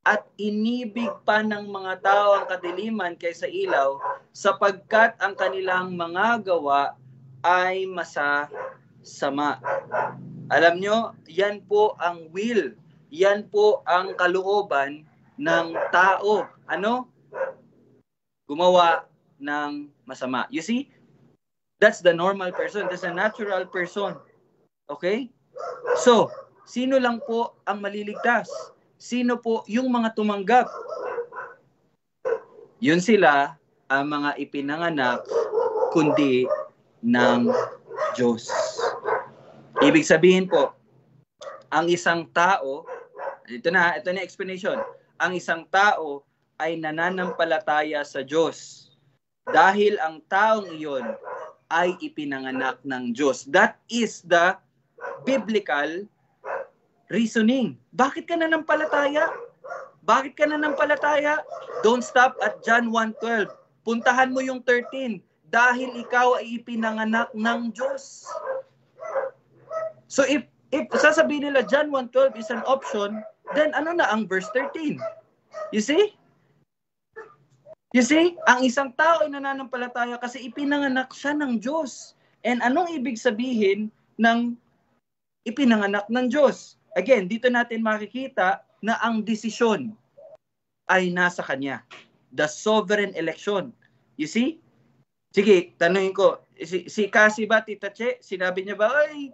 at inibig pa ng mga tao ang kadiliman kaysa ilaw sapagkat ang kanilang mga gawa ay masasama. Alam nyo, yan po ang will. Yan po ang kalooban ng tao. Ano? Gumawa ng masama. You see? That's the normal person. That's a natural person. Okay? So, sino lang po ang maliligtas? Sino po yung mga tumanggap? Yun sila ang mga ipinanganak kundi ng Diyos. Ibig sabihin po, ang isang tao, ito na explanation. Ang isang tao ay nananampalataya sa Diyos dahil ang taong iyon ay ipinanganak ng Diyos. That is the biblical reasoning. Bakit ka nanampalataya? Bakit ka nanampalataya? Don't stop at John 1:12. Puntahan mo yung 13. Dahil ikaw ay ipinanganak ng Diyos. So if sasabihin nila John 1:12 is an option, then ano na ang verse 13? You see? You see? Ang isang tao ay nananampalataya kasi ipinanganak siya ng Diyos. And anong ibig sabihin ng ipinanganak ng Diyos? Again, dito natin makikita na ang desisyon ay nasa Kanya. The sovereign election. You see? Sige, tanungin ko. Si Cassie ba, Tita Che, sinabi niya ba, ay,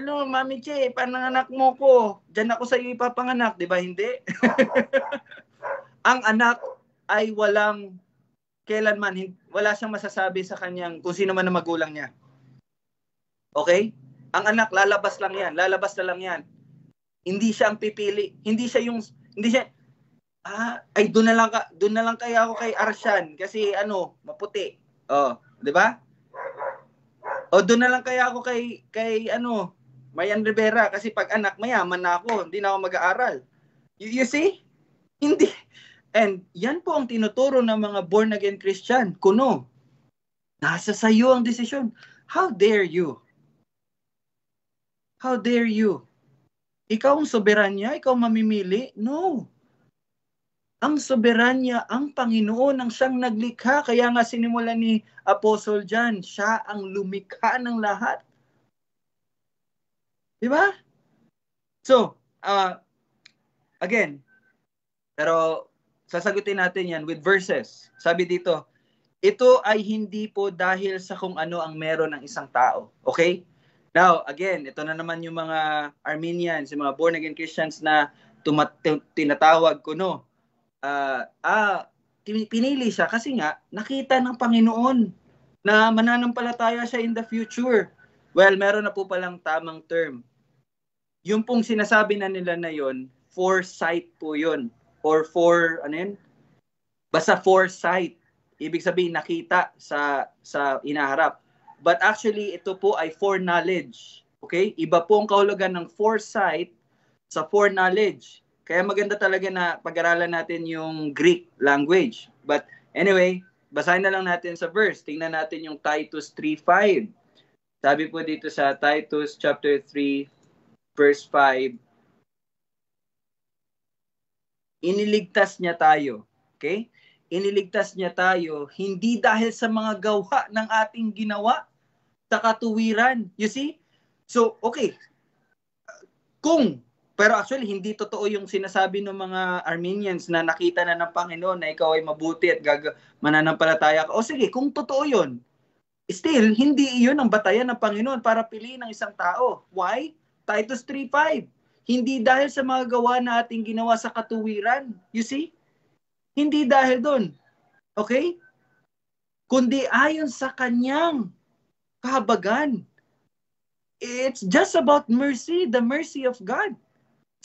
Mami Che, pananganak mo ko. Diyan ako sa iyo ipapanganak. Di ba? Hindi. Ang anak ay walang kailanman, wala siyang masasabi sa kanyang kung sino man ang magulang niya. Okay? Ang anak, lalabas lang yan. Lalabas na lang yan. Hindi siya ang pipili. Hindi siya, ay doon na lang kaya ako kay Arshan kasi maputi. Oh, 'di ba? O doon na lang kaya ako kay Mayan Rivera kasi pag anak mayaman na ako, hindi na ako mag-aaral. You see? Hindi. And yan po ang tinuturo ng mga born again Christian. Kuno. Nasa sa iyo ang desisyon. How dare you? How dare you? Ikaw ang soberanya, ikaw mamimili? No. Ang soberanya, ang Panginoon ang siyang naglikha. Kaya nga sinimulan ni Apostle John, siya ang lumikha ng lahat. Diba? So, again, pero sasagutin natin yan with verses. Sabi dito, ito ay hindi po dahil sa kung ano ang meron ng isang tao. Okay? Now, again, ito na naman yung mga Armenians, yung mga born-again Christians na tinatawag ko, no? Pinili siya kasi nga, nakita ng Panginoon na mananampalataya siya in the future. Well, meron na po palang tamang term. Yung pong sinasabi na nila na yon, foresight po yun. Or basta foresight. Ibig sabihin, nakita sa inaharap. But actually, ito po ay foreknowledge. Okay? Iba po ang kahulugan ng foresight sa foreknowledge. Kaya maganda talaga na pag-aralan natin yung Greek language. But anyway, basahin na lang natin sa verse. Tingnan natin yung Titus 3:5. Sabi po dito sa Titus chapter 3 verse 5, iniligtas niya tayo. Okay? Iniligtas niya tayo hindi dahil sa mga gawa ng ating ginawa sa katuwiran. You see? So, okay. Pero actually, hindi totoo yung sinasabi ng mga Armenians na nakita na ng Panginoon na ikaw ay mabuti at mananampalataya ka. O sige, kung totoo yun, still, hindi iyon ang batayan ng Panginoon para piliin ng isang tao. Why? Titus 3:5. Hindi dahil sa mga gawa na ating ginawa sa katuwiran. You see? Hindi dahil doon. Okay? Kundi ayon sa kanyang kahabagan. It's just about mercy, the mercy of God.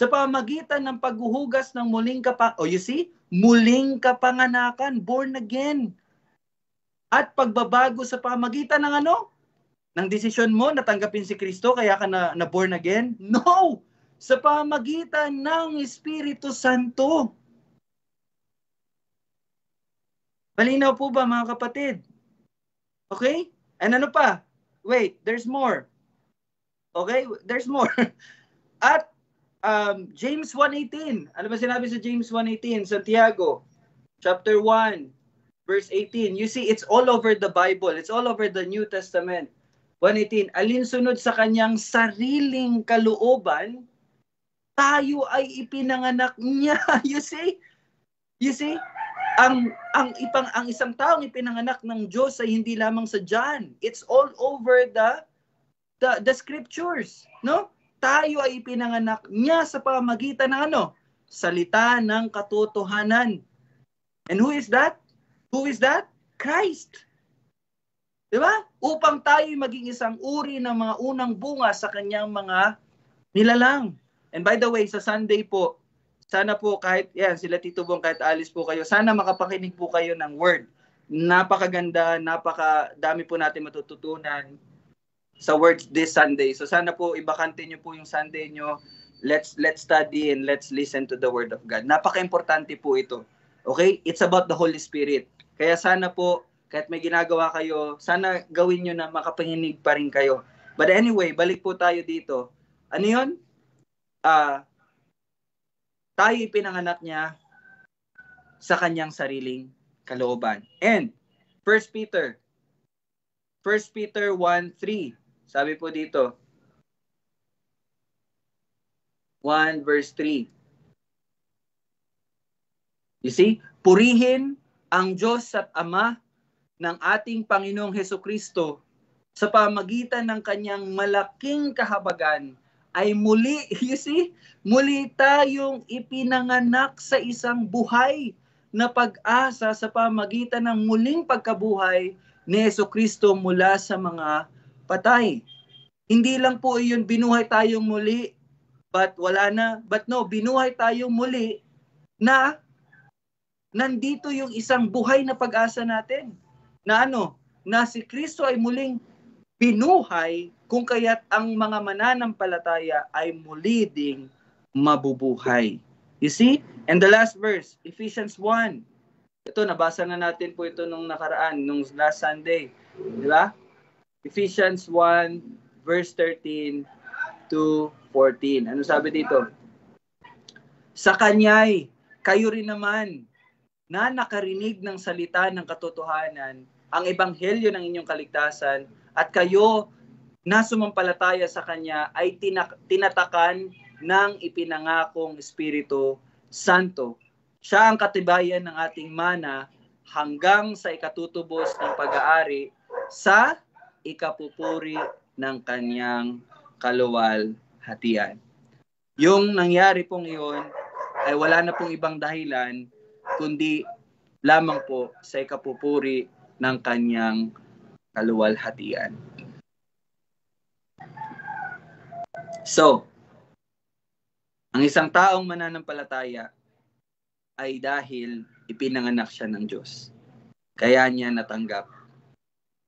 Sa pamagitan ng paghuhugas ng muling kapanganakan, born again. At pagbabago sa pamagitan ng ano? Ng desisyon mo na tanggapin si Kristo kaya ka na born again? No! Sa pamagitan ng Espiritu Santo. Malinaw po ba mga kapatid? Okay? And ano pa? Wait, there's more. Okay? There's more. At James 1:18. Ano ba sinabi sa James 1:18? Santiago chapter 1 verse 18. You see, it's all over the Bible. It's all over the New Testament. 1:18. Alinsunod sa kanyang sariling kalooban, tayo ay ipinanganak niya. You see? You see? Ang isang taong ipinanganak ng Diyos ay hindi lamang sa John. It's all over the scriptures, no? Tayo ay ipinanganak niya sa pamamagitan ng ano? Salita ng katotohanan. And who is that? Who is that? Christ. 'Di ba? Upang tayo maging isang uri ng mga unang bunga sa kanyang mga nilalang. And by the way, sa Sunday po, sana po kahit sila Tito Bong, kahit alis po kayo, sana makapakinig po kayo ng word. Napakaganda, napakadami po natin matututunan sa words this Sunday. So sana po ibakante nyo po yung Sunday nyo. Let's study and let's listen to the word of God. Napaka-importante po ito. Okay? It's about the Holy Spirit. Kaya sana po, kahit may ginagawa kayo, sana gawin nyo na makapanginig pa rin kayo. But anyway, balik po tayo dito. Ano yun? Tayo ipinanganak niya sa kanyang sariling kalooban. And 1 Peter 1:3. Sabi po dito, 1 verse 3. You see? Purihin ang Diyos at Ama ng ating Panginoong Hesukristo sa pamagitan ng kanyang malaking kahabagan ay muli, you see? Muli tayong ipinanganak sa isang buhay na pag-asa sa pamagitan ng muling pagkabuhay ni Hesukristo mula sa mga patay. Hindi lang po iyon binuhay tayong muli, but binuhay tayong muli na nandito yung isang buhay na pag-asa natin. Na na si Kristo ay muling binuhay kung kaya't ang mga mananampalataya ay muli ding mabubuhay. You see? And the last verse, Ephesians 1. Ito, nabasa na natin po ito nung nakaraan, nung last Sunday. Di ba? Ephesians 1, verse 13 to 14. Ano sabi dito? Sa Kanya'y kayo rin naman na nakarinig ng salita ng katotohanan, ang ebanghelyo ng inyong kaligtasan, at kayo na sumampalataya sa Kanya ay tinatakan ng ipinangakong Espiritu Santo. Siya ang katibayan ng ating mana hanggang sa ikatutubos ng pag-aari sa ikapupuri ng Kanyang kaluwalhatian. Yung nangyari pong iyon ay wala na pong ibang dahilan kundi lamang po sa ikapupuri ng Kanyang kaluwalhatian. So, ang isang taong mananampalataya ay dahil ipinanganak siya ng Diyos. Kaya niya natanggap.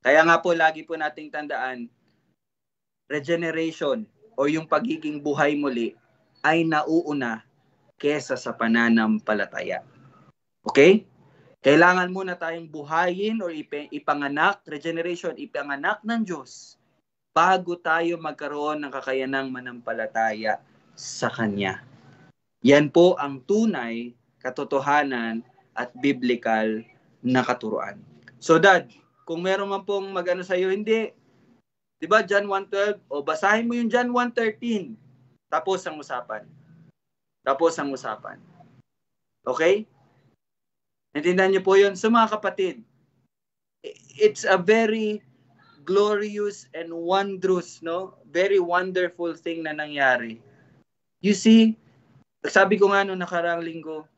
Kaya nga po lagi po nating tandaan, regeneration o yung pagiging buhay muli ay nauuna kesa sa pananampalataya. Okay? Kailangan muna tayong buhayin o ipanganak, regeneration, ipanganak ng Diyos bago tayo magkaroon ng kakayanang manampalataya sa Kanya. Yan po ang tunay, katotohanan, at biblical na katuruan. So Dad, kung meron man pong mag-ano sa'yo, hindi. Diba John 1:12? O basahin mo yung John 1:13. Tapos ang usapan. Okay? Naintindihan niyo po yun? So mga kapatid, it's a very glorious and wondrous, no? Very wonderful thing na nangyari. You see, sabi ko nga noong nakaraang linggo,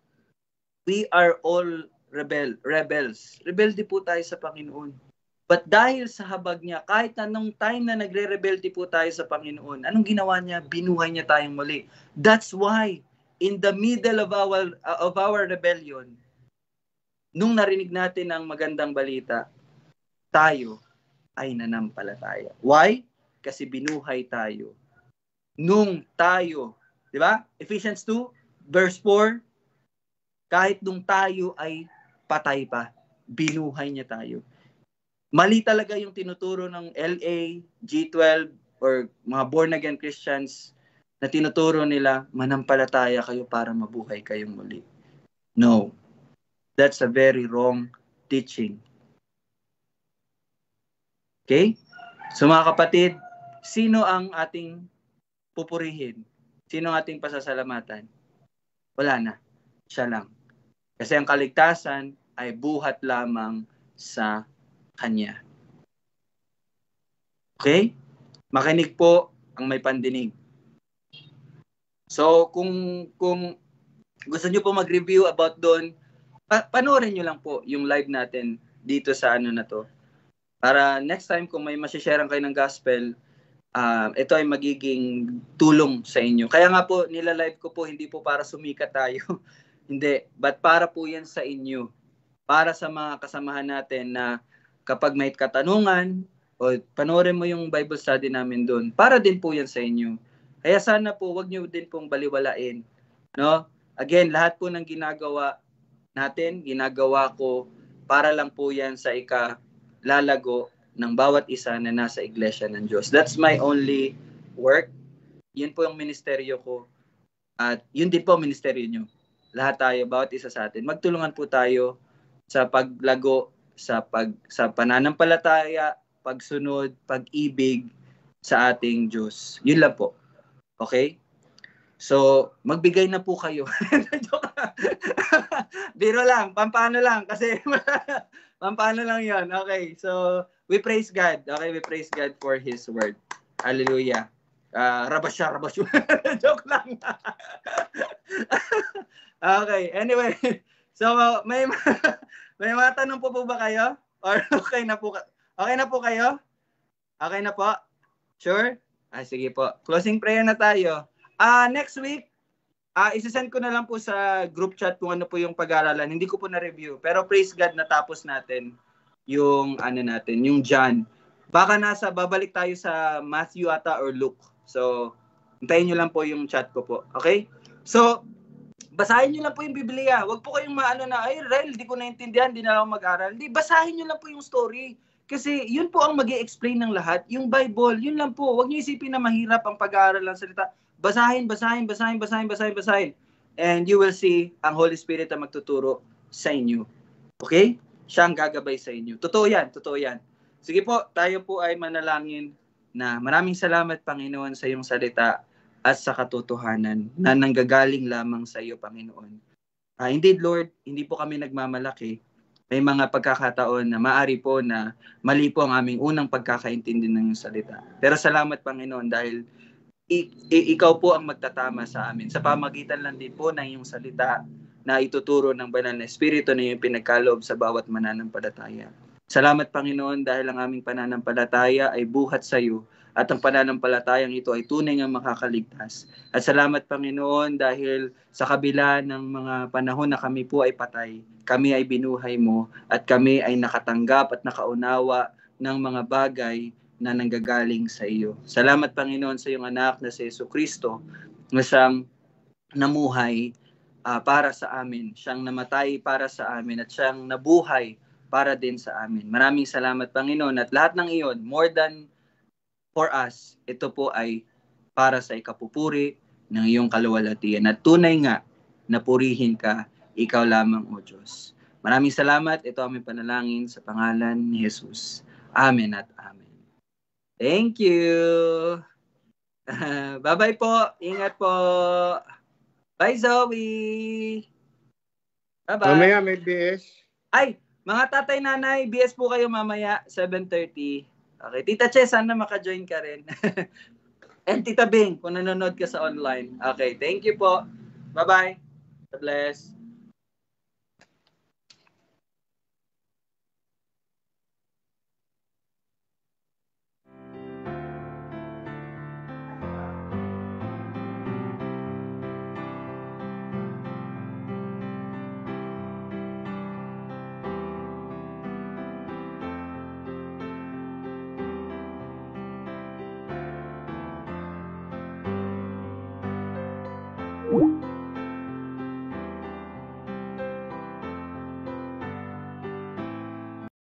we are all rebels. Rebelde po tayo sa Panginoon. But dahil sa habag niya, kahit anong time na nagre-rebelde po tayo sa Panginoon, anong ginawa niya? Binuhay niya tayong muli. That's why, in the middle of our rebellion, nung narinig natin ang magandang balita, tayo ay nanampalataya. Why? Kasi binuhay tayo. Nung tayo, di ba? Ephesians 2, verse 4, kahit nung tayo ay patay pa, binuhay niya tayo. Mali talaga yung tinuturo ng LA, G12, or mga born-again Christians na tinuturo nila, manampalataya kayo para mabuhay kayong muli. No. That's a very wrong teaching. Okay? So mga kapatid, sino ang ating pupurihin? Sino ang ating pasasalamatan? Wala na. Siya lang. Kasi ang kaligtasan ay buhat lamang sa Kanya. Okay? Makinig po ang may pandinig. So kung gusto nyo po mag-review about doon, panoorin nyo lang po yung live natin dito sa ano na to. Para next time kung may masisharean kayo ng gospel, ito ay magiging tulong sa inyo. Kaya nga po, nila-live ko po, hindi po para sumikat tayo. Hindi. But para po yan sa inyo. Para sa mga kasamahan natin na kapag may katanungan, o panoorin mo yung Bible study namin doon, para din po yan sa inyo. Kaya sana po, wag nyo din pong baliwalain. No? Again, lahat po ng ginagawa natin, ginagawa ko, para lang po yan sa lalago ng bawat isa na nasa iglesia ng Diyos. That's my only work. Yun po yung ministeryo ko. At yun din po ang ministeryo nyo. Lahat tayo, bawat isa sa atin. Magtulungan po tayo sa paglago, sa pananampalataya, pagsunod, pag-ibig sa ating Diyos. Yun lang po. Okay? So, magbigay na po kayo. Biro lang, pampano lang. Kasi pampano lang yon. Okay, so we praise God. Okay, we praise God for His word. Hallelujah. Rabasya. Joke lang. Okay, anyway. So, may mga tanong po ba kayo? Or okay na po kayo? Okay na po? Sure? Sige po. Closing prayer na tayo. Next week, isasend ko na lang po sa group chat kung ano po yung pag-aaralan. Hindi ko po na-review. Pero praise God, natapos natin yung yung John. Baka babalik tayo sa Matthew ata or Luke. So, hintayin nyo lang po yung chat ko po. Okay? So, basahin nyo lang po yung Biblia. Huwag po kayong Rel, di ko naintindihan, di na ako mag-aral. Hindi, basahin nyo lang po yung story. Kasi yun po ang mag-i-explain ng lahat. Yung Bible, yun lang po. Huwag nyo isipin na mahirap ang pag-aaral ng salita. Basahin. And you will see ang Holy Spirit ang magtuturo sa inyo. Okay? Siya ang gagabay sa inyo. Totoo yan. Sige po, tayo po ay manalangin na maraming salamat, Panginoon, sa iyong salita at sa katotohanan na nanggagaling lamang sa iyo, Panginoon. Indeed, Lord, hindi po kami nagmamalaki. May mga pagkakataon na maari po na mali po ang aming unang pagkakaintindi ng iyong salita. Pero salamat, Panginoon, dahil ikaw po ang magtatama sa amin. Sa pamagitan lang din po ng iyong salita na ituturo ng banal na Espiritu na iyong pinagkaloob sa bawat mananampalataya. Salamat, Panginoon, dahil ang aming pananampalataya ay buhat sa iyo at ang pananampalatayang ito ay tunay ngang makakaligtas. At salamat, Panginoon, dahil sa kabila ng mga panahon na kami po ay patay, kami ay binuhay mo at kami ay nakatanggap at nakaunawa ng mga bagay na nanggagaling sa iyo. Salamat, Panginoon, sa iyong anak na si Jesucristo na siyang namuhay para sa amin. Siyang namatay para sa amin at siyang nabuhay para din sa amin. Maraming salamat, Panginoon. At lahat ng iyon, more than for us, ito po ay para sa ikapupuri ng iyong kaluwalhatian. At tunay nga, napurihin ka, ikaw lamang, O Diyos. Maraming salamat. Ito aming panalangin sa pangalan ni Jesus. Amen at amen. Thank you. Bye-bye po. Ingat po. Bye, Zoe. Bye-bye. Mamaya may BS. Ay, mga tatay, nanay, BS po kayo mamaya, 7:30. Okay, Tita Che, sana maka-join ka rin. And Tita Bing, kung nanonood ka sa online. Okay, thank you po. Bye-bye. God bless.